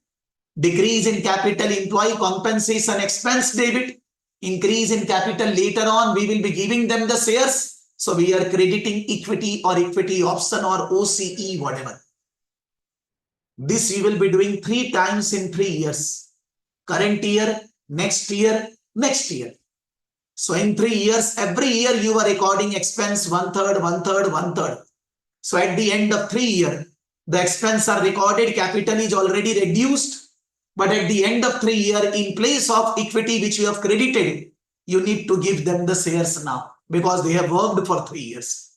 Decrease in capital, employee compensation expense debit. Increase in capital, later on we will be giving them the shares. So we are crediting equity or equity option or OCE, whatever. This you will be doing 3 times in 3 years. Current year, next year, next year. So in 3 years, every year you are recording expense 1/3, 1/3, 1/3. So at the end of 3 years, the expense are recorded, capital is already reduced. But at the end of 3 years, in place of equity which you have credited, you need to give them the shares now, because they have worked for 3 years.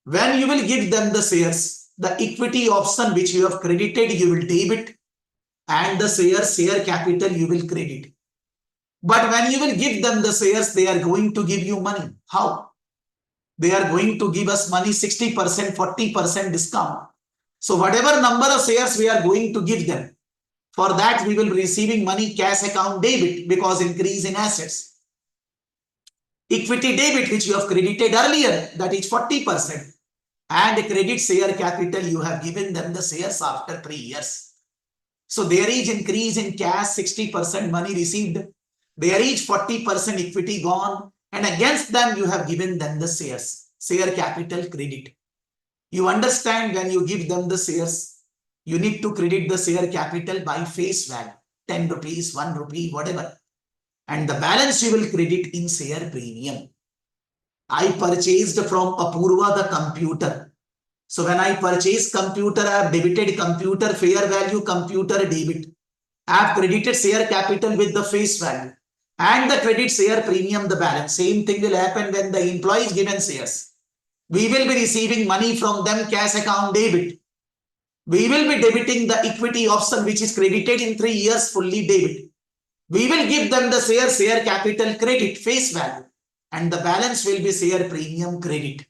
When you will give them the shares, the equity option which you have credited, you will debit, and the share capital you will credit. But when you will give them the shares, they are going to give you money. How? They are going to give us money 60%, 40% discount. So whatever number of shares we are going to give them, for that we will be receiving money cash account debit, because increase in assets. Equity debit which you have credited earlier, that is 40%. And credit share capital, you have given them the shares after 3 years. So there is increase in cash, 60% money received. There is 40% equity gone, and against them you have given them the shares, share capital credit. You understand, when you give them the shares, you need to credit the share capital by face value, 10 rupees, 1 rupee, whatever. And the balance you will credit in share premium. I purchased from Apurva the computer. So when I purchase computer, I have debited computer fair value, computer debit. I have credited share capital with the face value, and the credit share premium, the balance. Same thing will happen when the employee is given shares. We will be receiving money from them, cash account debit. We will be debiting the equity option which is credited in 3 years, fully debit. We will give them the share capital credit, face value, and the balance will be share premium credit.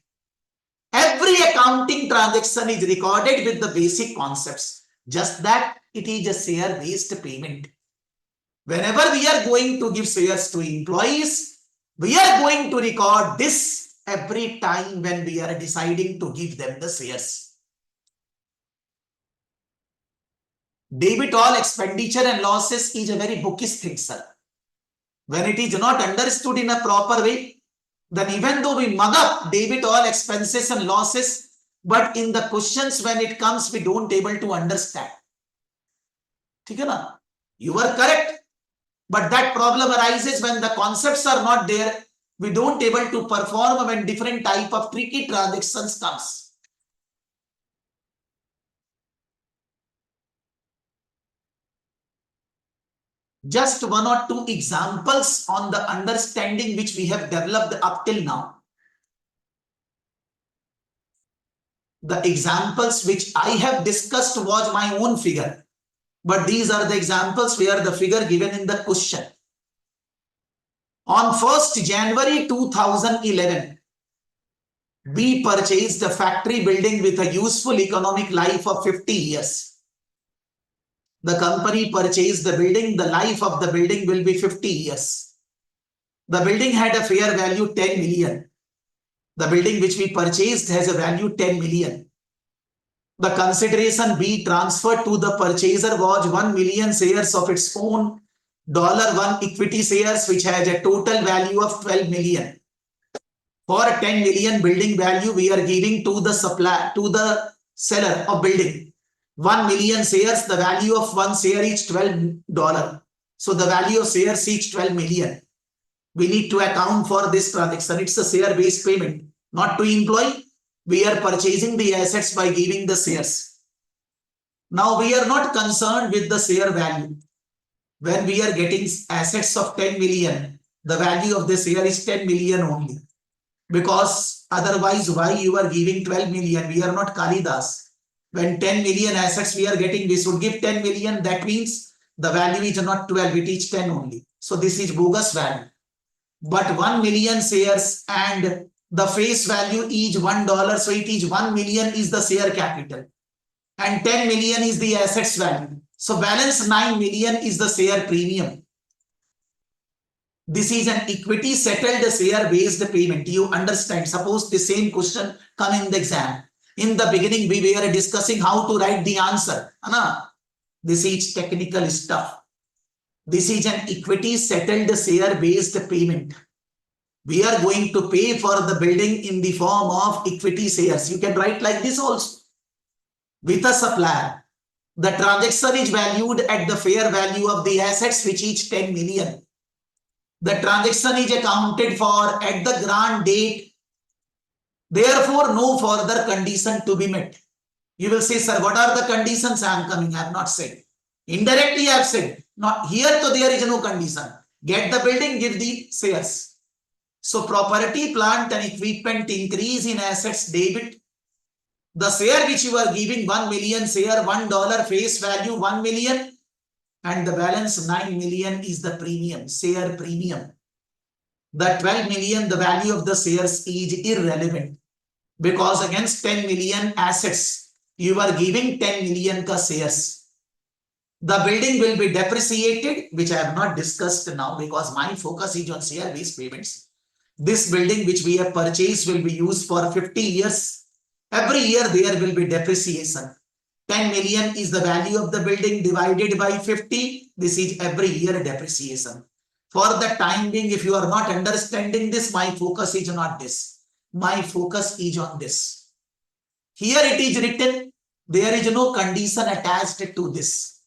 Every accounting transaction is recorded with the basic concepts, just that it is a share-based payment. Whenever we are going to give shares to employees, we are going to record this every time when we are deciding to give them the shares. Debit all expenditure and losses is a very bookish thing, sir. When it is not understood in a proper way, then even though we mug up debit all expenses and losses, but in the questions when it comes, we don't able to understand. Okay, na? You are correct, but that problem arises when the concepts are not there. We don't able to perform when different type of tricky transactions comes. Just one or two examples on the understanding which we have developed up till now. The examples which I have discussed was my own figure, but these are the examples where the figure given in the question. On 1st January 2011, we purchased a factory building with a useful economic life of 50 years. The company purchased the building, the life of the building will be 50 years. The building had a fair value 10 million. The building which we purchased has a value 10 million. The consideration B transferred to the purchaser was 1 million shares of its own $1 equity shares, which has a total value of 12 million. For 10 million building value, we are giving to the seller of building 1 million shares. The value of one share is $12. So the value of shares is 12 million. We need to account for this transaction. It's a share-based payment, not to employee. We are purchasing the assets by giving the shares. Now we are not concerned with the share value. When we are getting assets of 10 million, the value of the share is 10 million only. Because otherwise, why you are giving 12 million? We are not Kalidas. When 10 million assets we are getting, we should give 10 million. That means the value is not 12, it is 10 only. So this is bogus value. But 1 million shares and the face value is $1. So it is 1 million is the share capital. And 10 million is the assets value. So balance 9 million is the share premium. This is an equity settled share based payment. You understand? Suppose the same question come in the exam. In the beginning, we were discussing how to write the answer. This is technical stuff. This is an equity settled share based payment. We are going to pay for the building in the form of equity shares. You can write like this also. With a supplier, the transaction is valued at the fair value of the assets, which is 10 million. The transaction is accounted for at the grant date. Therefore, no further condition to be met. You will say, sir, what are the conditions? I am coming. I have not said. Indirectly, I have said. Not here, so there is no condition. Get the building, give the shares. So, property, plant and equipment increase in assets debit. The share which you are giving 1 million share, $1 face value 1 million. And the balance 9 million is the premium, share premium. The 12 million, the value of the shares is irrelevant. Because against 10 million assets, you are giving 10 million ka shares. The building will be depreciated, which I have not discussed now because my focus is on share-based payments. This building which we have purchased will be used for 50 years. Every year there will be depreciation. 10 million is the value of the building divided by 50. This is every year depreciation. For the time being, if you are not understanding this, my focus is not this. My focus is on this. Here it is written, there is no condition attached to this.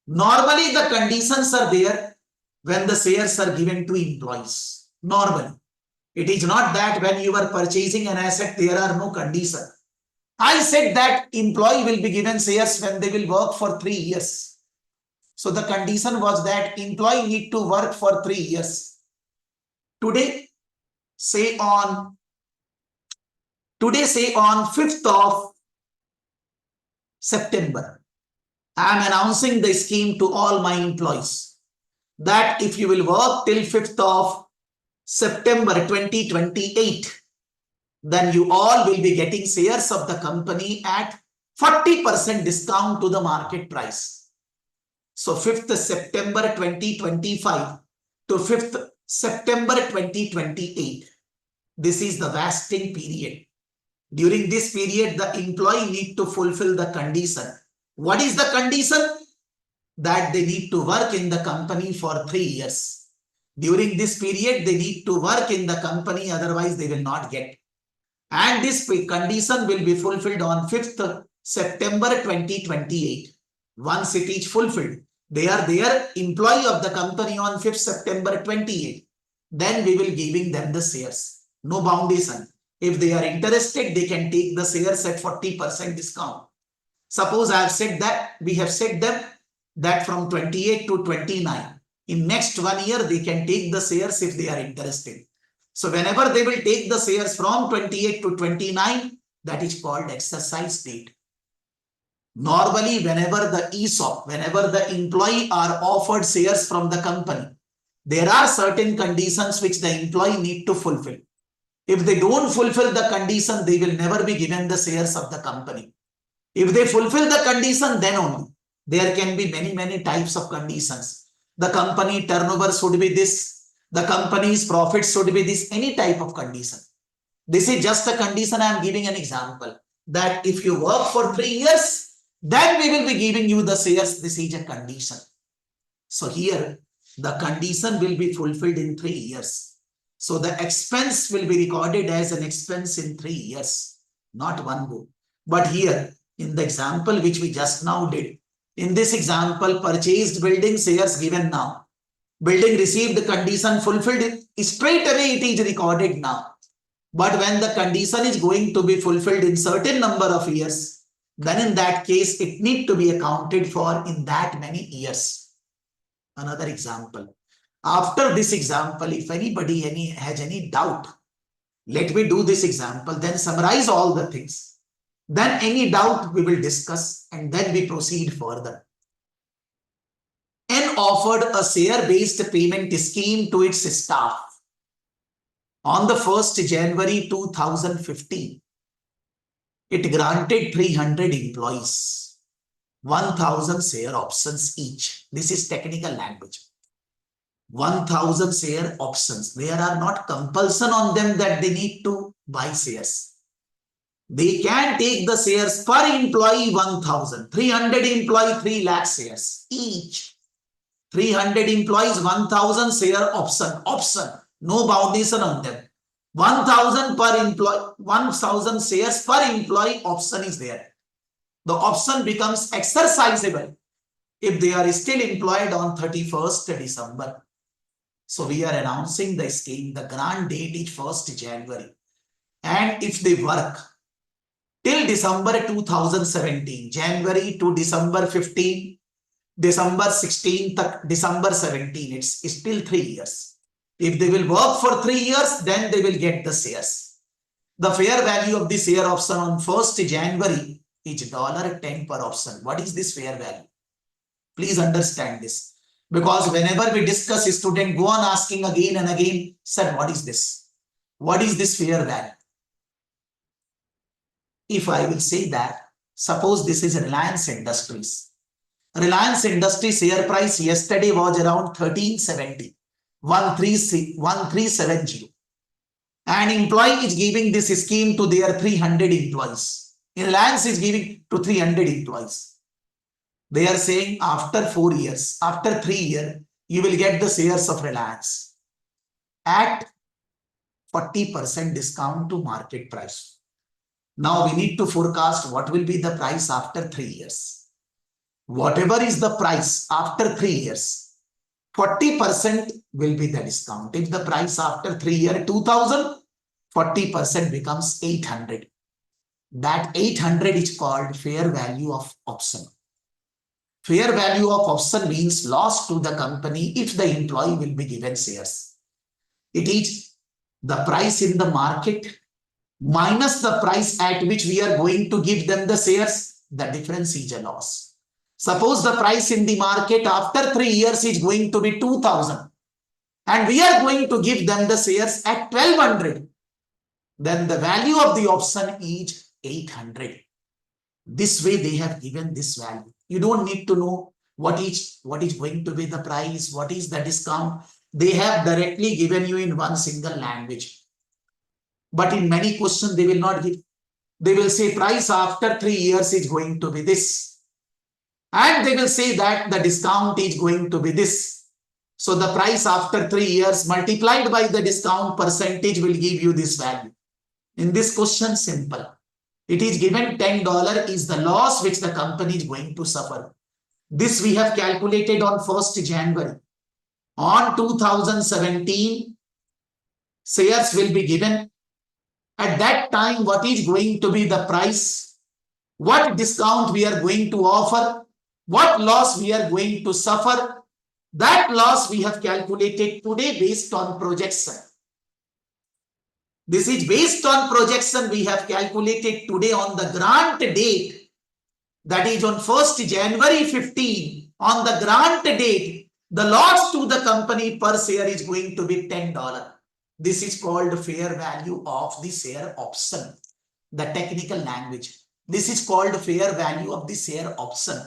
Normally the conditions are there when the shares are given to employees. Normally. It is not that when you are purchasing an asset, there are no conditions. I said that employee will be given shares when they will work for 3 years. So the condition was that employee need to work for 3 years. Today, say on 5th of September, I am announcing the scheme to all my employees that if you will work till 5th of September 2028, then you all will be getting shares of the company at 40% discount to the market price. So 5th September 2025 to 5th September 2028. This is the vesting period. During this period, the employee need to fulfill the condition. What is the condition? That they need to work in the company for 3 years. During this period, they need to work in the company, otherwise they will not get. And this condition will be fulfilled on 5th September 2028. Once it is fulfilled, they are their employee of the company on 5th September 28. Then we will giving them the shares. No foundation. If they are interested, they can take the shares at 40% discount. Suppose I have said that, we have said them that from 28 to 29. In next 1 year, they can take the shares if they are interested. So whenever they will take the shares from 28 to 29, that is called exercise date. Normally, whenever the ESOP, whenever the employee are offered shares from the company, there are certain conditions which the employee need to fulfill. If they don't fulfill the condition, they will never be given the shares of the company. If they fulfill the condition, then only. There can be many types of conditions. The company turnover should be this. The company's profit should be this. Any type of condition. This is just a condition. I am giving an example. That if you work for 3 years, then we will be giving you the shares. This is a condition. So here, the condition will be fulfilled in 3 years. So the expense will be recorded as an expense in 3 years, not one go. But here, in the example which we just now did, in this example, purchased building shares given now. Building received the condition fulfilled, straight away it is recorded now. But when the condition is going to be fulfilled in certain number of years, then in that case, it need to be accounted for in that many years. Another example. After this example, if anybody has any doubt, let me do this example, then summarize all the things. Then any doubt we will discuss and then we proceed further. N offered a share-based payment scheme to its staff on the 1st January 2015. It granted 300 employees 1,000 share options each. This is technical language. 1,000 share options. There are not compulsion on them that they need to buy shares. They can take the shares per employee 1,000. 300 employee 3 lakh shares each. 300 employees 1,000 share option. No foundation on them. 1,000 per employee, 1,000 shares per employee option is there. The option becomes exercisable if they are still employed on 31st December. So we are announcing the scheme. The grant date is 1st January. And if they work till December 2017, January to December 15, December 16, December 17, it's still 3 years. If they will work for 3 years, then they will get the shares. The fair value of the share option on 1st January is $10 per option. What is this fair value? Please understand this. Because whenever we discuss, students go on asking again and again, sir, what is this? What is this fair value? If I will say that, suppose this is Reliance Industries. Reliance Industries share price yesterday was around 1370, 1370. An employee is giving this scheme to their 300 employees. Reliance is giving to 300 employees. They are saying after 4 years, after 3 years, you will get the shares of Reliance at 40% discount to market price. Now we need to forecast what will be the price after 3 years. Whatever is the price after 3 years, 40% will be the discount. If the price after 3 years 2,000, 40% becomes 800. That 800 is called fair value of option. Fair value of option means loss to the company if the employee will be given shares. It is the price in the market minus the price at which we are going to give them the shares. The difference is a loss. Suppose the price in the market after 3 years is going to be 2,000 and we are going to give them the shares at 1,200. Then the value of the option is 800. This way they have given this value. You don't need to know what is going to be the price, what is the discount. They have directly given you in one single language. But in many questions, they will not give. They will say price after 3 years is going to be this. And they will say that the discount is going to be this. So the price after 3 years multiplied by the discount percentage will give you this value. In this question, simple. It is given $10 is the loss which the company is going to suffer. This we have calculated on 1st January. On 2017, shares will be given. At that time, what is going to be the price? What discount we are going to offer? What loss we are going to suffer? That loss we have calculated today based on projection. This is based on projection we have calculated today on the grant date. That is on 1st January 15. On the grant date, the loss to the company per share is going to be $10. This is called fair value of the share option. The technical language. This is called fair value of the share option.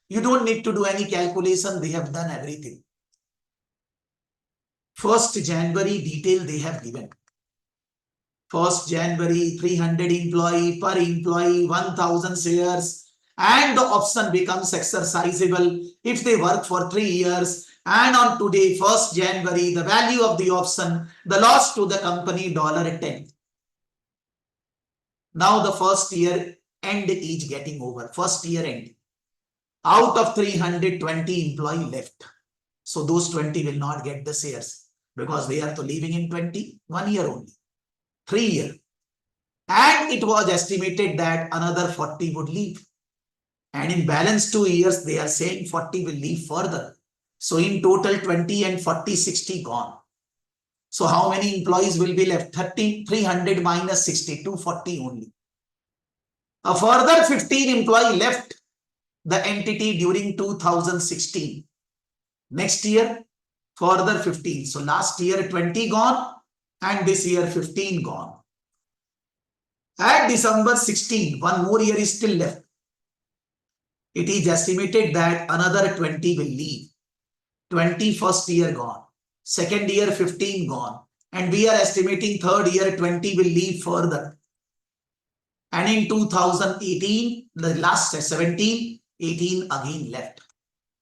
You don't need to do any calculation. They have done everything. 1st January detail they have given. 1st January, 300 employee, per employee, 1000 shares, and the option becomes exercisable if they work for 3 years. And on today, 1st January, the value of the option, the loss to the company, $10. Now the first year end is getting over. First year end. Out of 320 employee left. So those 20 will not get the shares because they are leaving in 1 year only. 3 years. And it was estimated that another 40 would leave. And in balance 2 years, they are saying 40 will leave further. So in total, 20 and 40, 60 gone. So how many employees will be left? 300 minus 60, 240 only. A further 15 employee left the entity during 2016. Next year, further 15. So last year, 20 gone and this year, 15 gone. At December 16, 1 more year is still left. It is estimated that another 20 will leave. 20 first year gone. Second year, 15 gone. And we are estimating third year, 20 will leave further. And in 2018, the last 17, 18 again left.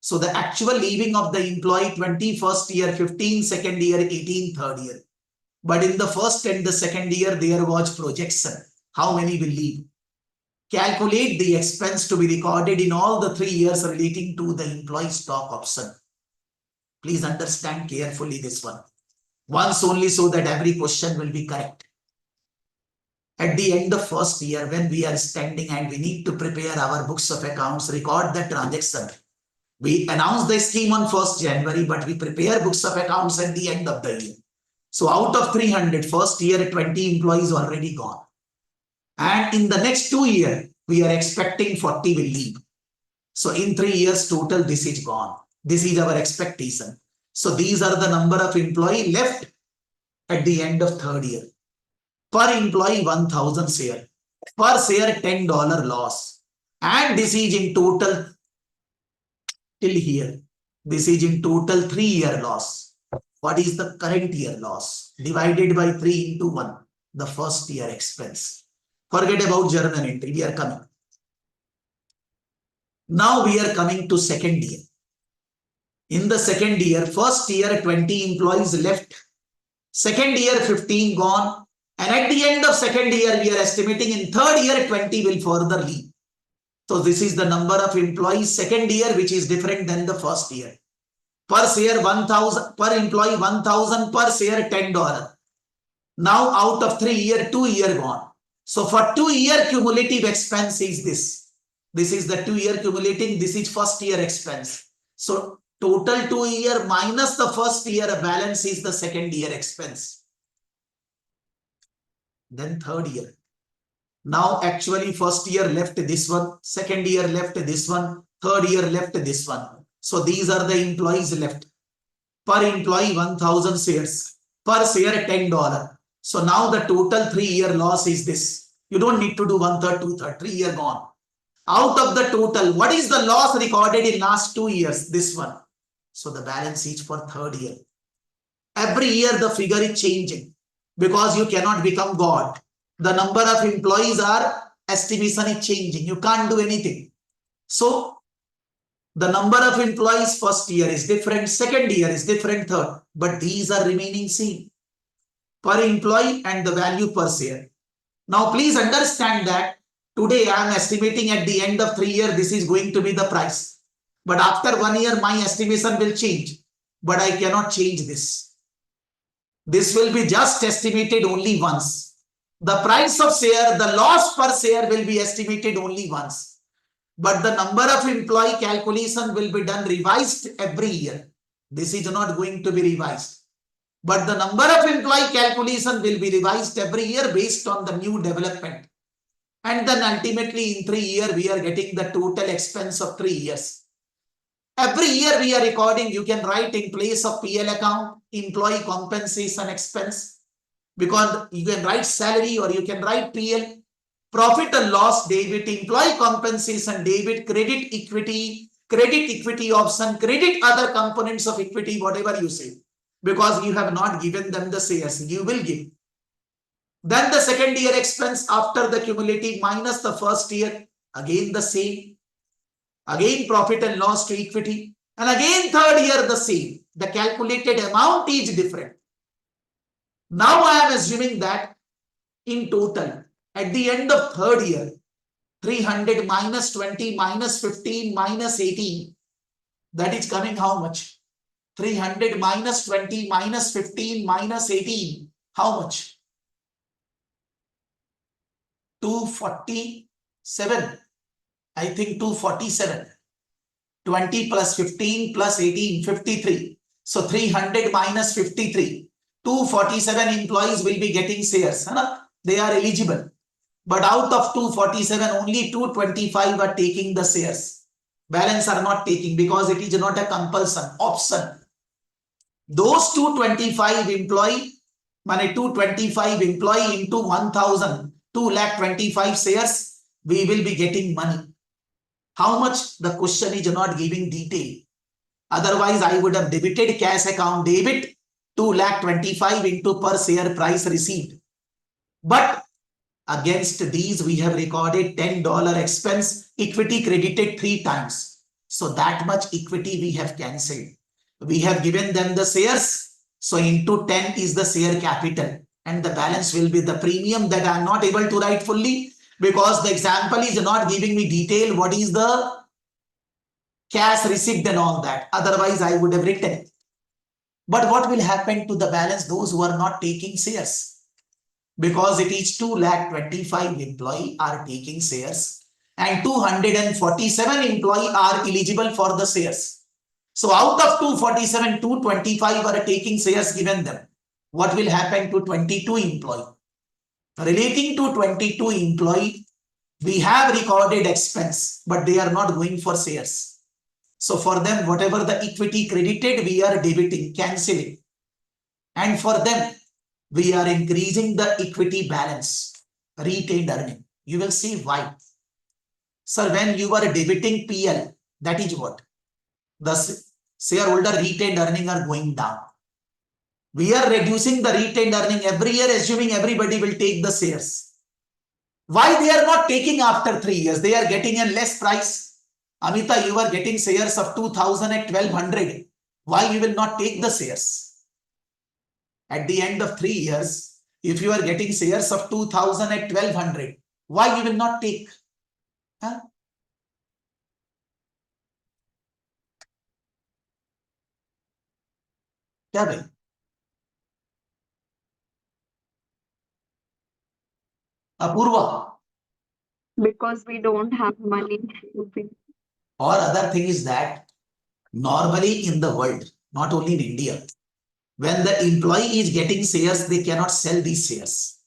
So the actual leaving of the employee, 20 first year, 15 second year, 18 third year. But in the first and the second year, there was projection. How many will leave? Calculate the expense to be recorded in all the 3 years relating to the employee stock option. Please understand carefully this one. Once only so that every question will be correct. At the end of first year, when we are standing and we need to prepare our books of accounts, record the transaction. We announce the scheme on 1st January, but we prepare books of accounts at the end of the year. So out of 300, first year, 20 employees already gone. And in the next 2 years, we are expecting 40 will leave. So in 3 years total, this is gone. This is our expectation. So these are the number of employees left at the end of third year. Per employee, 1000 share. Per share, $10 loss. And this is in total till here. This is in total 3 year loss. What is the current year loss? Divided by 3 into 1. The first year expense. Forget about journal entry. We are coming. Now we are coming to second year. In the second year, first year 20 employees left. Second year 15 gone. And at the end of second year, we are estimating in third year 20 will further leave. So this is the number of employees second year, which is different than the first year. Per share 1000, per employee 1000, per share $10. Now out of 3 year, 2 year gone. So for 2 year cumulative expense is this. This is the 2 year cumulating. This is first year expense. So total 2 year minus the first year balance is the second year expense. Then third year. Now actually first year left this one, second year left this one, third year left this one. So these are the employees left. Per employee 1000 shares. Per share $10. So now the total 3 year loss is this. You don't need to do 1/3, 2/3, 3 year gone. Out of the total, what is the loss recorded in last 2 years? This one. So the balance is for third year. Every year the figure is changing because you cannot become God. The number of employees are estimation is changing. You can't do anything. So The number of employees first year is different, second year is different, third, but these are remaining same per employee and the value per share. Now please understand that today I am estimating at the end of 3 years this is going to be the price. But after 1 year my estimation will change. But I cannot change this. This will be just estimated only once. The price of share, the loss per share will be estimated only once. But the number of employee calculation will be done revised every year. This is not going to be revised. But the number of employee calculation will be revised every year based on the new development. And then ultimately in 3 years, we are getting the total expense of 3 years. Every year we are recording, you can write in place of PL account, employee compensation expense, because you can write salary or you can write PL, profit and loss, debit, employee compensation, debit, credit equity option, credit other components of equity, whatever you say, because you have not given them the shares, you will give. Then the second year expense after the cumulative minus the first year, again the same. Again profit and loss to equity. And again third year the same. The calculated amount is different. Now I am assuming that in total, at the end of third year, 300 minus 20 minus 15 minus 18, that is coming how much? 300 minus 20 minus 15 minus 18, how much? 247. I think 247. 20 plus 15 plus 18, 53. So 300 minus 53. 247 employees will be getting shares. They are eligible. But out of 247, only 225 are taking the shares. Balance are not taking because it is not a compulsion, option. Those 225 employee, 225 employee into 1,000, 225 shares, we will be getting money. How much? The question is not giving detail. Otherwise, I would have debited cash account debit 225 into per share price received. But against these, we have recorded $10 expense, equity credited 3 times. So that much equity we have cancelled. We have given them the shares. So into 10 is the share capital. And the balance will be the premium that I am not able to write fully, because the example is not giving me detail what is the cash received and all that. Otherwise, I would have written it. But what will happen to the balance, those who are not taking shares? Because it is 225 employees are taking shares and 247 employees are eligible for the shares. So out of 247, 225 are taking shares given them. What will happen to 22 employees? Relating to 22 employees, we have recorded expense, but they are not going for shares. So for them, whatever the equity credited, we are debiting, cancelling. And for them, we are increasing the equity balance, retained earning. You will see why. Sir, when you are debiting PL, that is what? The shareholder retained earning are going down. We are reducing the retained earning every year, assuming everybody will take the shares. Why they are not taking after 3 years? They are getting a less price. Amita, you are getting shares of 2,000 at 1,200. Why you will not take the shares? At the end of 3 years, if you are getting shares of 2,000 at 1,200, why you will not take? Huh? क्या भाई? Apurva. Because we don't have money. Or other thing is that normally in the world, not only in India, when the employee is getting shares, they cannot sell these shares.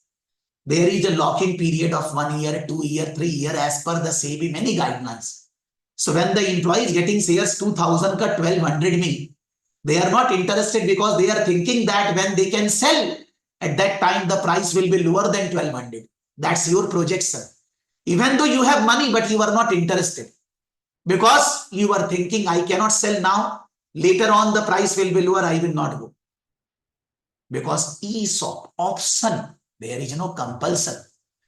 There is a lock-in period of 1 year, 2 year, 3 year as per the SEBI many guidelines. So when the employee is getting shares 2,000 ka 1,200 mein, they are not interested because they are thinking that when they can sell, at that time the price will be lower than 1,200. That's your projection. Even though you have money, but you are not interested. Because you are thinking, I cannot sell now, later on the price will be lower, I will not go. Because ESOP, option, there is no compulsion.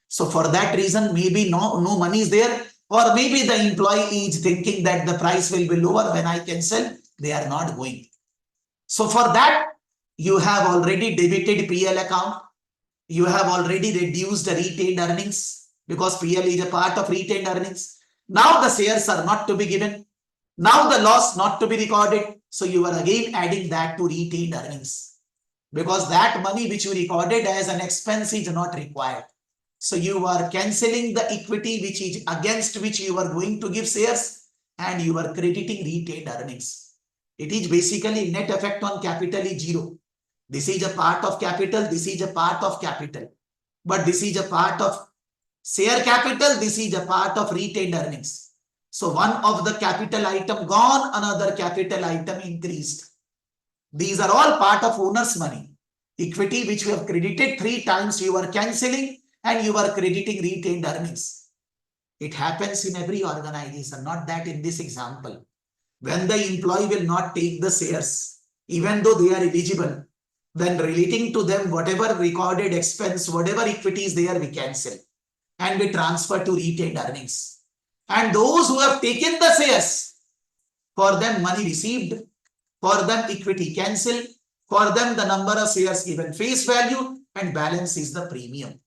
So for that reason, maybe no money is there, Or maybe the employee is thinking that the price will be lower when I can sell. They are not going. So for that, you have already debited PL account. You have already reduced the retained earnings because PL is a part of retained earnings. Now the shares are not to be given. Now the loss not to be recorded. So you are again adding that to retained earnings because that money which you recorded as an expense is not required. So you are cancelling the equity which is against which you are going to give shares and you are crediting retained earnings. It is basically net effect on capital is zero. This is a part of capital, this is a part of capital. But this is a part of share capital, this is a part of retained earnings. So one of the capital item gone, another capital item increased. These are all part of owner's money. Equity which we have credited 3 times, you are cancelling and you are crediting retained earnings. It happens in every organization, not that in this example. When the employee will not take the shares, even though they are eligible, then relating to them, whatever recorded expense, whatever equity is there, we cancel and we transfer to retained earnings. And those who have taken the shares, for them money received, for them equity cancelled, for them the number of shares given face value and balance is the premium.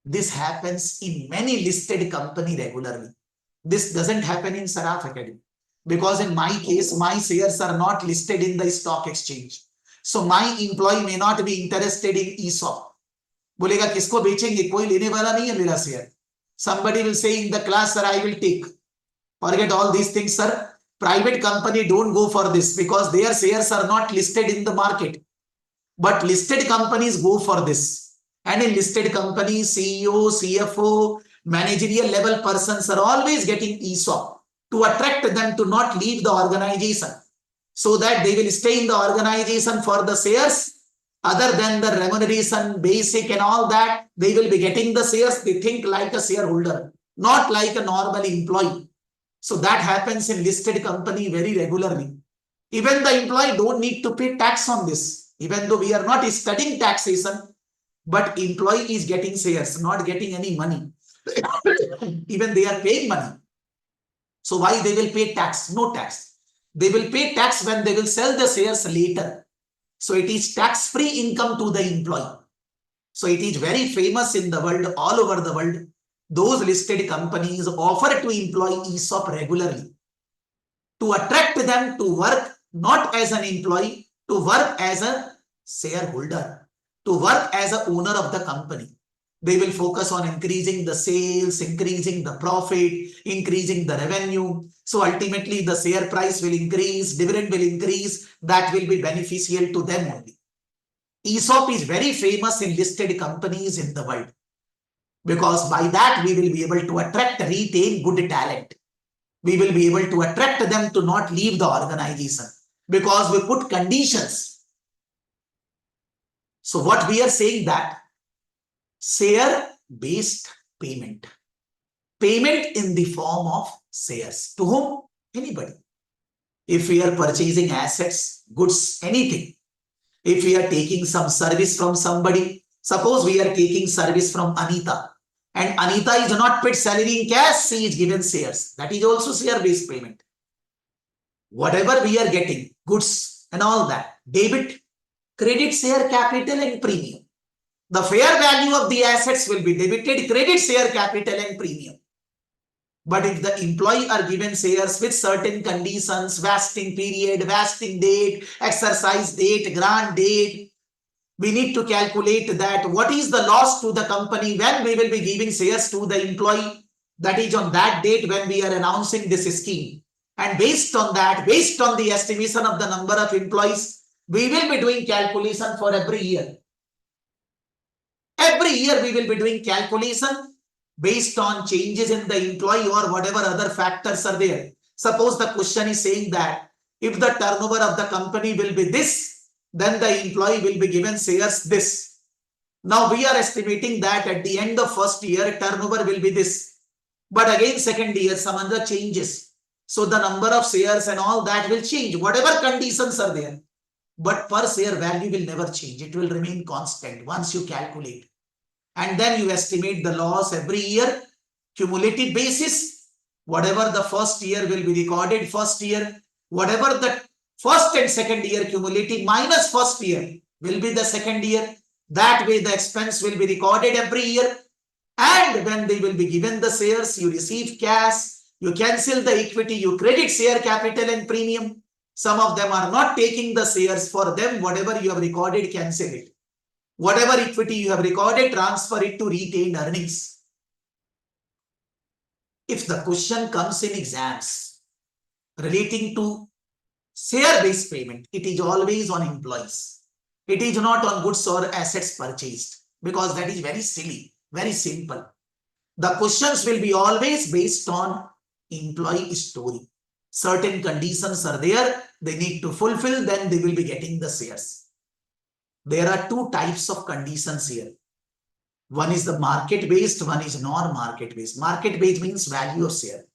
This happens in many listed company regularly. This doesn't happen in Saraf Academy because in my case, my shares are not listed in the stock exchange. So my employee may not be interested in ESOP. बोलेगा किसको बेचेंगे, कोई लेने वाला नहीं है मेरा share. Somebody will say in the class, sir, I will take. Forget all these things, sir. Private company don't go for this because their shares are not listed in the market. But listed companies go for this. And in listed companies, CEO, CFO, managerial level persons are always getting ESOP to attract them to not leave the organization so that they will stay in the organization for the shares. Other than the remuneration, basic and all that, they will be getting the shares. They think like a shareholder, not like a normal employee. So that happens in listed company very regularly. Even the employee don't need to pay tax on this. Even though we are not studying taxation, but employee is getting shares, not getting any money. Even they are paying money. So why they will pay tax? No tax. They will pay tax when they will sell the shares later. So it is tax-free income to the employee. So it is very famous in the world, all over the world. Those listed companies offer to employee ESOP regularly to attract them to work not as an employee, to work as a shareholder, to work as an owner of the company. They will focus on increasing the sales, increasing the profit, increasing the revenue. So ultimately the share price will increase, dividend will increase. That will be beneficial to them only. ESOP is very famous in listed companies in the world because by that we will be able to attract, retain good talent. We will be able to attract them to not leave the organization because we put conditions. So what we are saying that share-based payment. Payment in the form of shares. To whom? Anybody. If we are purchasing assets, goods, anything. If we are taking some service from somebody, suppose we are taking service from Anita and Anita is not paid salary in cash, she is given shares. That is also share-based payment. Whatever we are getting, goods and all that, debit, credit, share capital and premium. The fair value of the assets will be debited, credit, share capital and premium. But if the employee are given shares with certain conditions, vesting period, vesting date, exercise date, grant date, we need to calculate that what is the loss to the company when we will be giving shares to the employee. That is on that date when we are announcing this scheme. And based on that, based on the estimation of the number of employees, we will be doing calculation for every year. Every year we will be doing calculation based on changes in the employee or whatever other factors are there. Suppose the question is saying that if the turnover of the company will be this, then the employee will be given shares this. Now we are estimating that at the end of first year, turnover will be this. But again, second year, some other changes. So the number of shares and all that will change, whatever conditions are there. But per share value will never change. It will remain constant once you calculate. And then you estimate the loss every year, cumulative basis, whatever the first year will be recorded first year, whatever the first and second year cumulative minus first year will be the second year. That way the expense will be recorded every year. And when they will be given the shares, you receive cash, you cancel the equity, you credit share capital and premium. Some of them are not taking the shares. For them, whatever you have recorded, cancel it. Whatever equity you have recorded, transfer it to retained earnings. If the question comes in exams relating to share-based payment, it is always on employees. It is not on goods or assets purchased, because that is very silly, very simple. The questions will be always based on employee story. Certain conditions are there, they need to fulfill, then they will be getting the shares. There are two types of conditions here. One is the market-based, one is non-market-based. Market-based means value of share.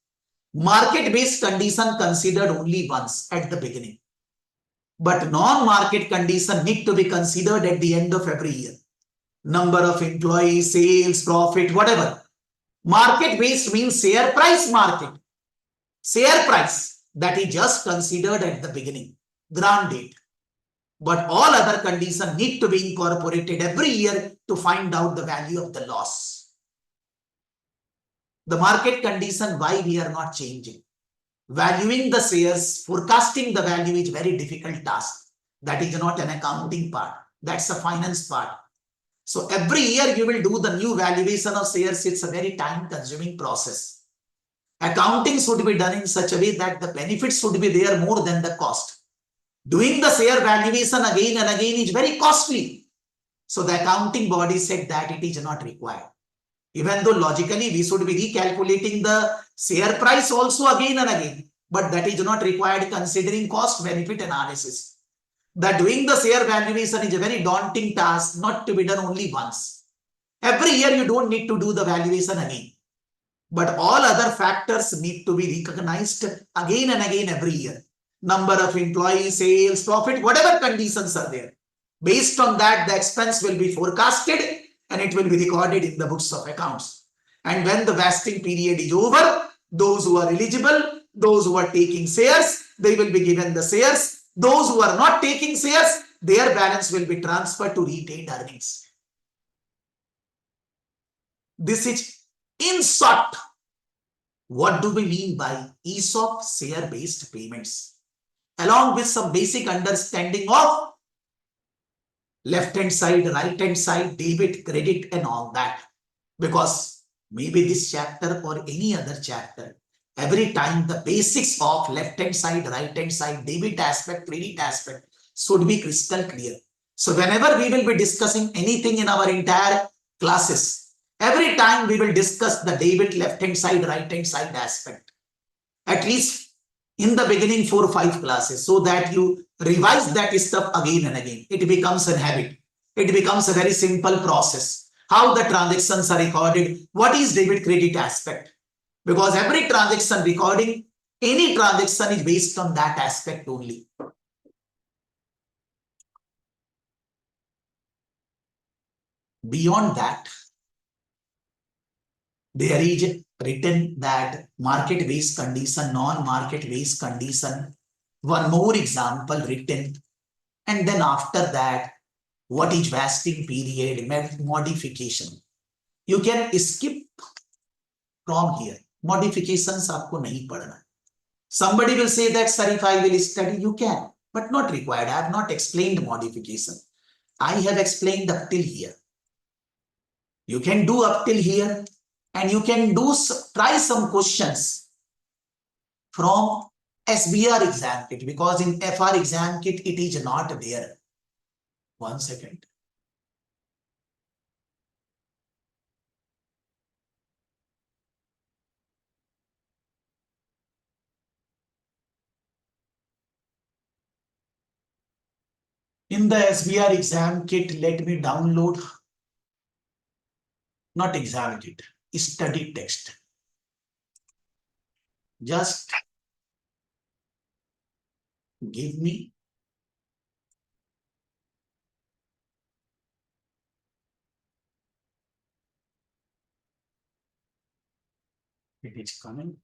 Market-based condition considered only once at the beginning. But non-market condition need to be considered at the end of every year. Number of employees, sales, profit, whatever. Market-based means share price market. Share price, that is just considered at the beginning, grant date. But all other conditions need to be incorporated every year to find out the value of the loss. The market condition, why we are not changing? Valuing the shares, forecasting the value is very difficult task. That is not an accounting part. That's a finance part. So every year you will do the new valuation of shares. It's a very time-consuming process. Accounting should be done in such a way that the benefits should be there more than the cost. Doing the share valuation again and again is very costly. So the accounting body said that it is not required. Even though logically we should be recalculating the share price also again and again, but that is not required considering cost-benefit analysis. That doing the share valuation is a very daunting task, not to be done only once. Every year you don't need to do the valuation again. But all other factors need to be recognized again and again every year. Number of employees, sales, profit, whatever conditions are there. Based on that, the expense will be forecasted and it will be recorded in the books of accounts. And when the vesting period is over, those who are eligible, those who are taking shares, they will be given the shares. Those who are not taking shares, their balance will be transferred to retained earnings. This is in short. What do we mean by ESOP, share-based payments? Along with some basic understanding of left-hand side, right-hand side, debit, credit and all that. Because maybe this chapter or any other chapter, every time the basics of left-hand side, right-hand side, debit aspect, credit aspect should be crystal clear. So whenever we will be discussing anything in our entire classes, every time we will discuss the debit, left-hand side, right-hand side aspect. At least in the beginning 4 or 5 classes, so that you revise that stuff again and again. It becomes a habit. It becomes a very simple process. How the transactions are recorded, what is debit credit aspect? Because every transaction recording, any transaction is based on that aspect only. Beyond that, there is written that market-based condition, non-market-based condition, one more example written, and then after that, what is vesting period, modification. You can skip from here. Modifications आपको नहीं पढ़ना. Somebody will say that, sir, if I will study, you can, but not required. I have not explained modification. I have explained up till here. You can do up till here. And you can try some questions from SBR exam kit, because in FR exam kit it is not there. 1 second. In the SBR exam kit, let me download, not exam kit, study text. Just give me It is coming.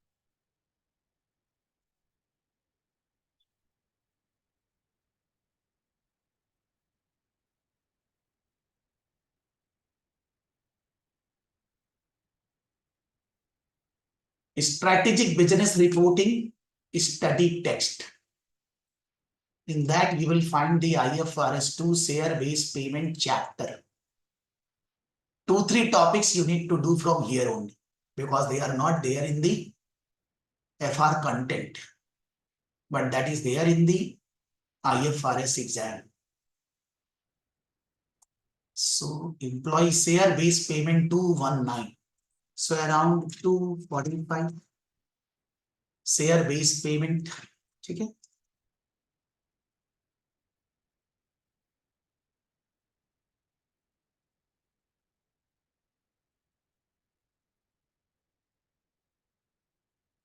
Strategic business reporting study text. In that, you will find the IFRS 2 share-based payment chapter. 2-3 topics you need to do from here only, because they are not there in the FR content, but that is there in the IFRS exam. So employee share-based payment 219. So around 245 share-based payment. Okay.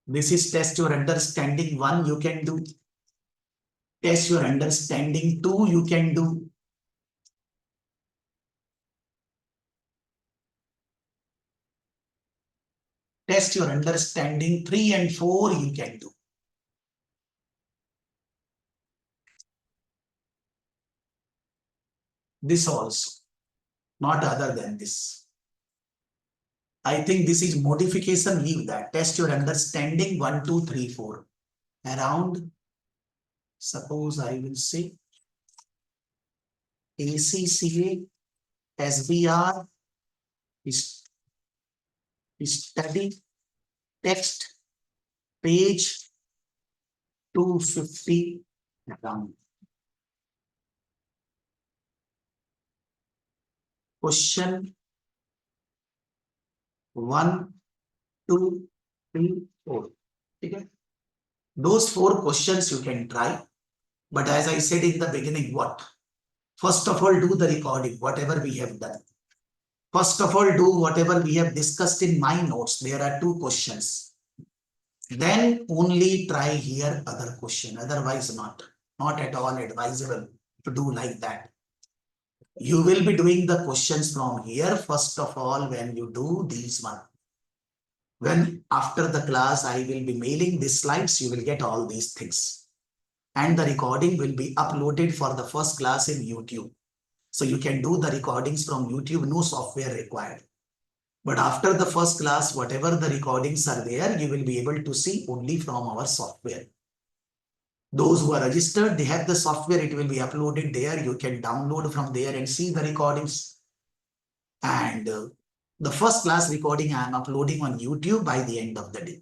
This is test your understanding 1, you can do. Test your understanding 2, you can do. Test your understanding 3 and 4, you can do. This also, not other than this. I think this is modification, leave that. Test your understanding 1, 2, 3, 4. Around, suppose I will say ACCA, SBR, study text, page 250 around. Question 1, 2, 3, 4. Okay. Those 4 questions you can try. But as I said in the beginning, what? First of all, do the recording, whatever we have done. First of all, do whatever we have discussed in my notes. There are 2 questions. Then only try here other question. Otherwise not. Not at all advisable to do like that. You will be doing the questions from here first of all when you do these one. When after the class I will be mailing these slides, you will get all these things. And the recording will be uploaded for the first class in YouTube. So you can do the recordings from YouTube, no software required. But after the first class, whatever the recordings are there, you will be able to see only from our software. Those who are registered, they have the software, it will be uploaded there. You can download from there and see the recordings. And the first class recording I am uploading on YouTube by the end of the day.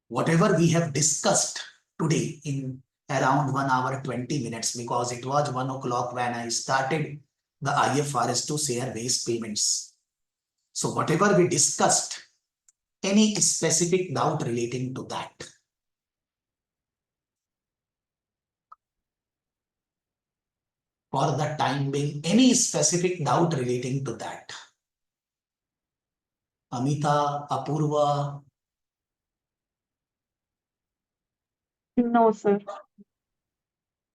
Whatever we have discussed today in around 1 hour 20 minutes, because it was 1 o'clock when I started the IFRS 2 share-based payments. So whatever we discussed, any specific doubt relating to that? For the time being, any specific doubt relating to that? Amita, Apurva? No, sir.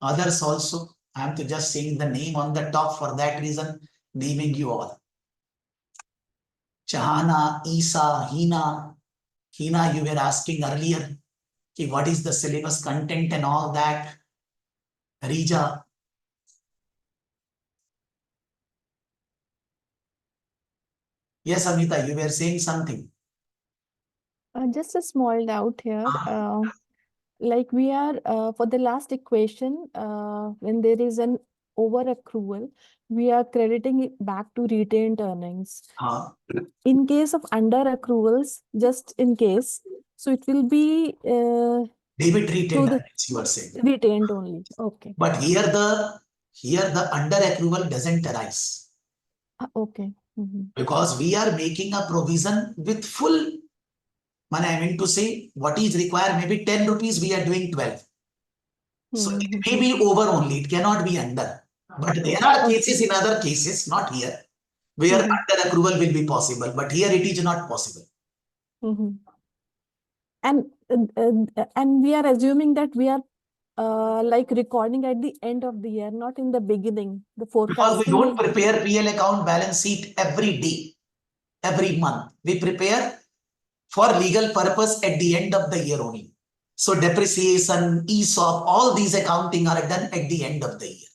Others also? I am just saying the name on the top for that reason, naming you all. Chahana, Isa, Hina. Hina, you were asking earlier, what is the syllabus content and all that. Rija. Yes, Amita, you were saying something. Just a small doubt here. Like we are for the last equation, when there is an over accrual, we are crediting it back to retained earnings. In case of under accruals, just in case, so it will be Debit retained earnings, you are saying. Retained only. Okay. But here the under accrual doesn't arise. Okay. Because we are making a provision with full. I mean to say, what is required, maybe 10 rupees, we are doing 12. So it may be over only, it cannot be under. But there are cases in other cases, not here, where under accrual will be possible, but here it is not possible. And we are assuming that we are like recording at the end of the year, not in the beginning, the forecasting. Because we don't prepare PL account balance sheet every day. every month. We prepare for legal purpose at the end of the year only. So depreciation, ESOP, all these accounting are done at the end of the year.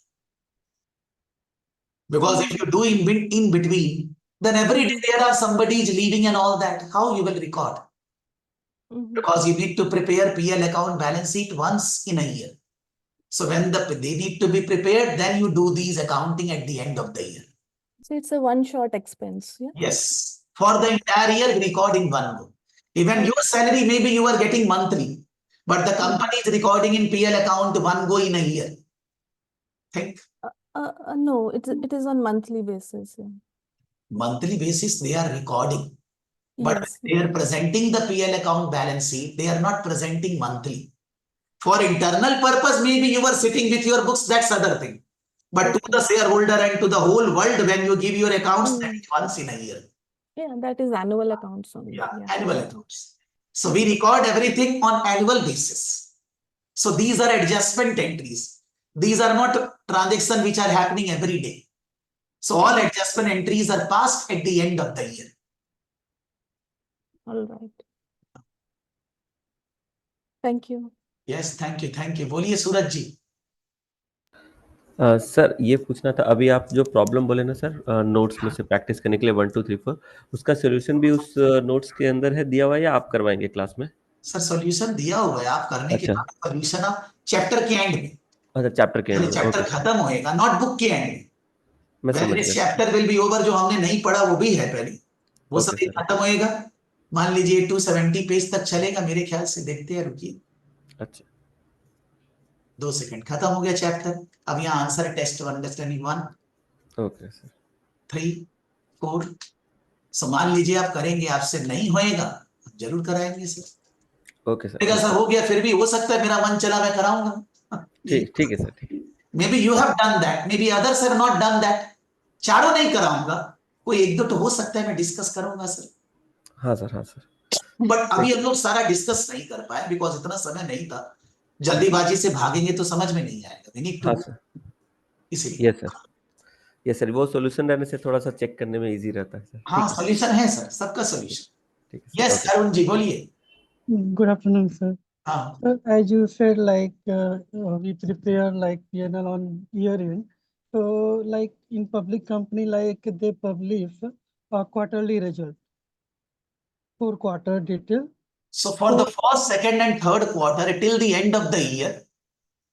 Because if you do in between, then every day there are somebody is leaving and all that. How you will record? Because you need to prepare PL account balance sheet once in a year. So when they need to be prepared, then you do these accounting at the end of the year. So it's a one-shot expense, yeah? Yes. For the entire year, we record in one go. Even your salary, maybe you are getting monthly, but the company is recording in PL account one go in a year. Think. No, it is on monthly basis. Yeah. Monthly basis, they are recording. But Yes. they are presenting the PL account balance sheet. They are not presenting monthly. For internal purpose, maybe you are sitting with your books, that's other thing. But to the shareholder and to the whole world, when you give your accounts, that is once in a year. Yeah, that is annual accounts only. Yeah, Yeah. annual accounts. So we record everything on annual basis. So these are adjustment entries. These are not transactions which are happening every day. So all adjustment entries are passed at the end of the year. All right. Thank you. Yes, thank you, thank you. बोलिए सूरज जी. Sir ये पूछना था, अभी आप जो problem बोले ना sir, notes में से प्रैक्टिस करने के लिए 1 2 3 4, उसका सॉल्यूशन भी उस नोट्स के अंदर है दिया हुआ है या आप करवाएंगे क्लास में? सर सॉल्यूशन दिया हुआ है, आप करने के बाद सॉल्यूशन आप चैप्टर के एंड में. अच्छा, चैप्टर के एंड में. चैप्टर खत्म होएगा, नोटबुक के एंड में. मैं समझ गया. चैप्टर विल बी ओवर, जो हमने नहीं पढ़ा वो भी है पहले, वो सब खत्म होएगा. मान लीजिए 270 पेज तक चलेगा मेरे ख्याल से. देखते हैं, रुकिए. अच्छा, 2 सेकंड. खत्म हो गया चैप्टर. अब यहाँ आंसर है टेस्ट 1, अंडरस्टैंडिंग 1. Okay sir. 3 4. सो मान लीजिए आप करेंगे, आपसे नहीं होएगा जरूर कराएंगे सर. Okay sir. सर हो गया, फिर भी हो सकता है मेरा मन चला, मैं कराऊंगा. ठीक है सर. ठीक. Maybe you have done that, maybe others have not done that. चारों नहीं कराऊंगा, कोई एक दो तो हो सकता है मैं डिस्कस करूंगा सर. हाँ सर, हाँ सर. बट अभी हम लोग सारा डिस्कस नहीं कर पाए बिकॉज इतना समय नहीं था. जल्दीबाजी से भागेंगे तो समझ में नहीं आएगा. We need to. हाँ सर. इसीलिए. यस सर, वो सॉल्यूशन रहने से थोड़ा सा चेक करने में इजी रहता है सर. हाँ, सॉल्यूशन है सर, सबका सॉल्यूशन. ठीक है. यस अरुण जी बोलिए. Good afternoon, sir. हाँ. Sir, as you said, like we prepare like P&L on year end. So, like in public company, like they publish a quarterly result for quarter detail. So for the first, second and third quarter till the end of the year,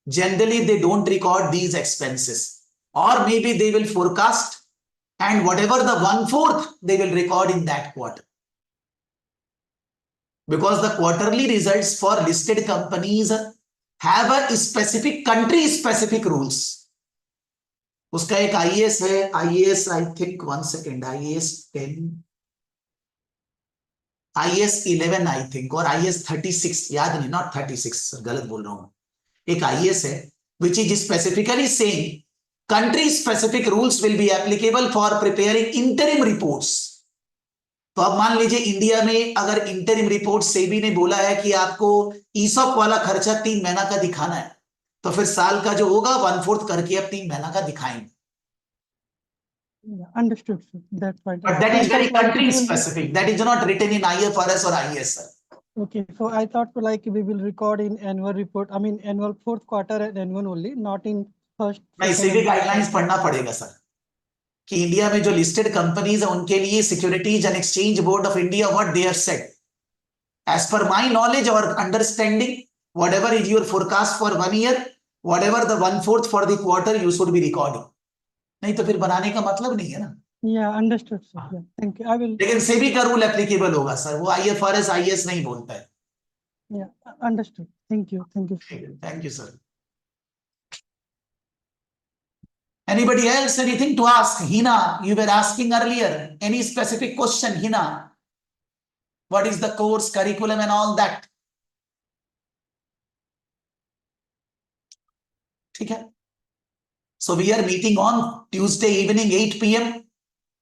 generally they don't record these expenses, or maybe they will forecast and whatever the 1/4 they will record in that quarter. Because the quarterly results for listed companies have a specific country specific rules. उसका एक IAS है, IAS I think 1 second, IAS 10, IAS 11 I think, और IAS 36, याद नहीं, not 36, गलत बोल रहा हूं. एक IAS है which is specifically saying country specific rules will be applicable for preparing interim reports. तो अब मान लीजिए इंडिया में अगर इंटरिम रिपोर्ट सेबी ने बोला है कि आपको ESOP वाला खर्चा 3 महीना का दिखाना है, तो फिर साल का जो होगा 1/4 करके अब 3 महीना का दिखाएंगे. Understood, sir. That point. But that is very country specific. That is not written in IFRS or IAS. Okay, so I thought like we will record in annual report. I mean annual fourth quarter and annual only, not in first. नहीं, SEBI guidelines पढ़ना पड़ेगा sir, कि India में जो listed companies है उनके लिए securities and exchange board of India what they have said, as per my knowledge और understanding, whatever is your forecast for 1 year, whatever the 1/4 for the quarter, you should be recording. नहीं तो फिर बनाने का मतलब नहीं है ना. Yeah, understood, sir. Yeah, thank you. I will. लेकिन सेबी का रूल एप्लीकेबल होगा सर, वो IFRS IAS नहीं बोलता है. Yeah, understood. Thank you. Thank you. Thank you, sir. Anybody else, anything to ask? Hina, you were asking earlier. Any specific question, Hina? What is the course, curriculum and all that? ठीक है. So we are meeting on Tuesday evening 8 PM.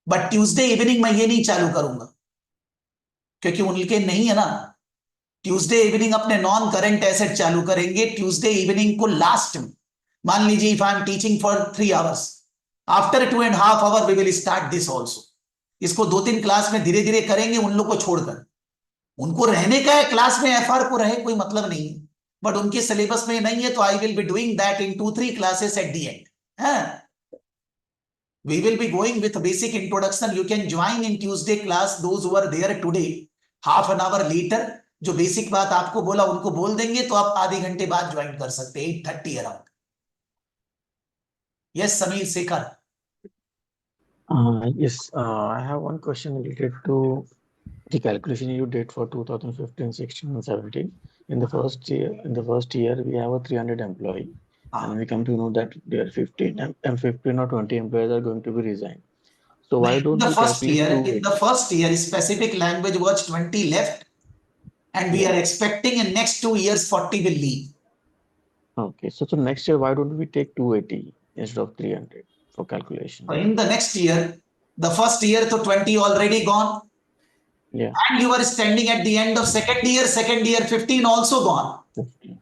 But Tuesday evening मैं ये नहीं चालू करूंगा, क्योंकि उनके नहीं है ना. ट्यूसडे इवनिंग अपने नॉन करंट एसेट चालू करेंगे ट्यूसडे इवनिंग को लास्ट में. मान लीजिए if I am teaching for 3 hours, after 2.5 hours we will start this also. इसको 2-3 क्लास में धीरे धीरे करेंगे उन लोग को छोड़कर। उनको रहने का है क्लास में, एफआर को रहे कोई मतलब नहीं है, बट उनके सिलेबस में नहीं है, तो I will be doing that in 2-3 classes at the end. We will be going with basic introduction. You can join in Tuesday class. Those who are there today, half an hour later, जो basic बात आपको बोला उनको बोल देंगे, तो आप आधे घंटे बाद ज्वाइन कर सकते हैं 8:30 around. Yes Sameer Shekhar. Yes, I have one question related to the calculation you did for 2015, 16, and 17. In the first year, we have a 300 employee, and we come to know that there are 15 or 20 employees are going to be resigned. So why don't the we first year, calculate in the first year, specific language was 20 left, and we are expecting in next 2 years 40 will leave. Okay, so next year, why don't we take 280 instead of 300 for calculation? So in the next year, the first year to 20 already gone. Yeah. And you are standing at the end of second year 15 also gone. 15.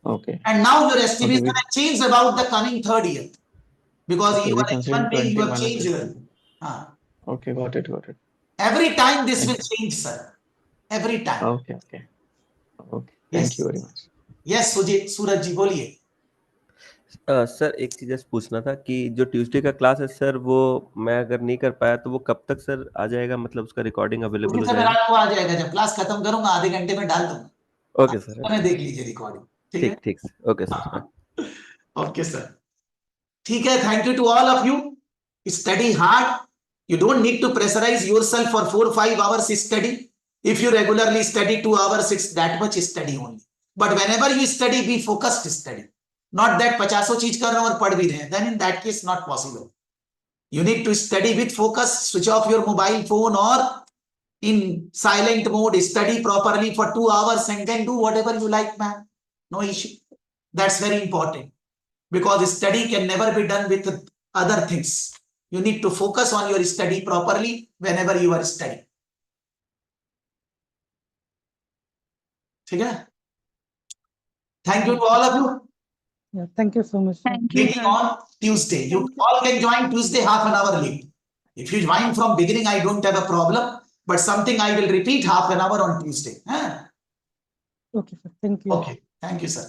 Okay. And now your estimation Okay, has changed about the coming third year. Because okay, you we are consider one paying, you 20 have minus changed. 15. Okay, got it. Every time this Thank will change, sir. Every time. Okay. Yes. Thank you very much. Yes, Sujit Suraj ji बोलिए। Sir एक चीज just पूछना था कि जो Tuesday का class है sir, वो मैं अगर नहीं कर पाया तो वो कब तक सर आ जाएगा, मतलब उसका रिकॉर्डिंग अवेलेबल हो सर जाएगा? रात को आ जाएगा, जब क्लास खत्म करूंगा आधे घंटे में डाल दूंगा। ओके सर, हमें देख लीजिए रिकॉर्डिंग। ठीक है, ठीक ओके सर। ओके सर, ठीक है। Thank you to all of you. Study hard. You don't need to pressurize yourself for 4-5 hours study. If you regularly study 2 hours, it's that much study only. But whenever you study, be focused study. Not that 50 चीज कर रहे हैं और पढ़ भी रहे हैं. Then in that case, not possible. You need to study with focus. Switch off your mobile phone or in silent mode. Study properly for 2 hours and then do whatever you like, man. No issue. That's very important. Because study can never be done with other things. You need to focus on your study properly whenever you are studying. ठीक है? Thank you to all of you. Yeah, thank you so much. Thank you, Meeting sir. on Tuesday. You Thank you. all can join Tuesday half an hour late. If you join from beginning, I don't have a problem. But something I will repeat half an hour on Tuesday. Huh? Okay, sir. Thank you. Okay. Thank you, sir.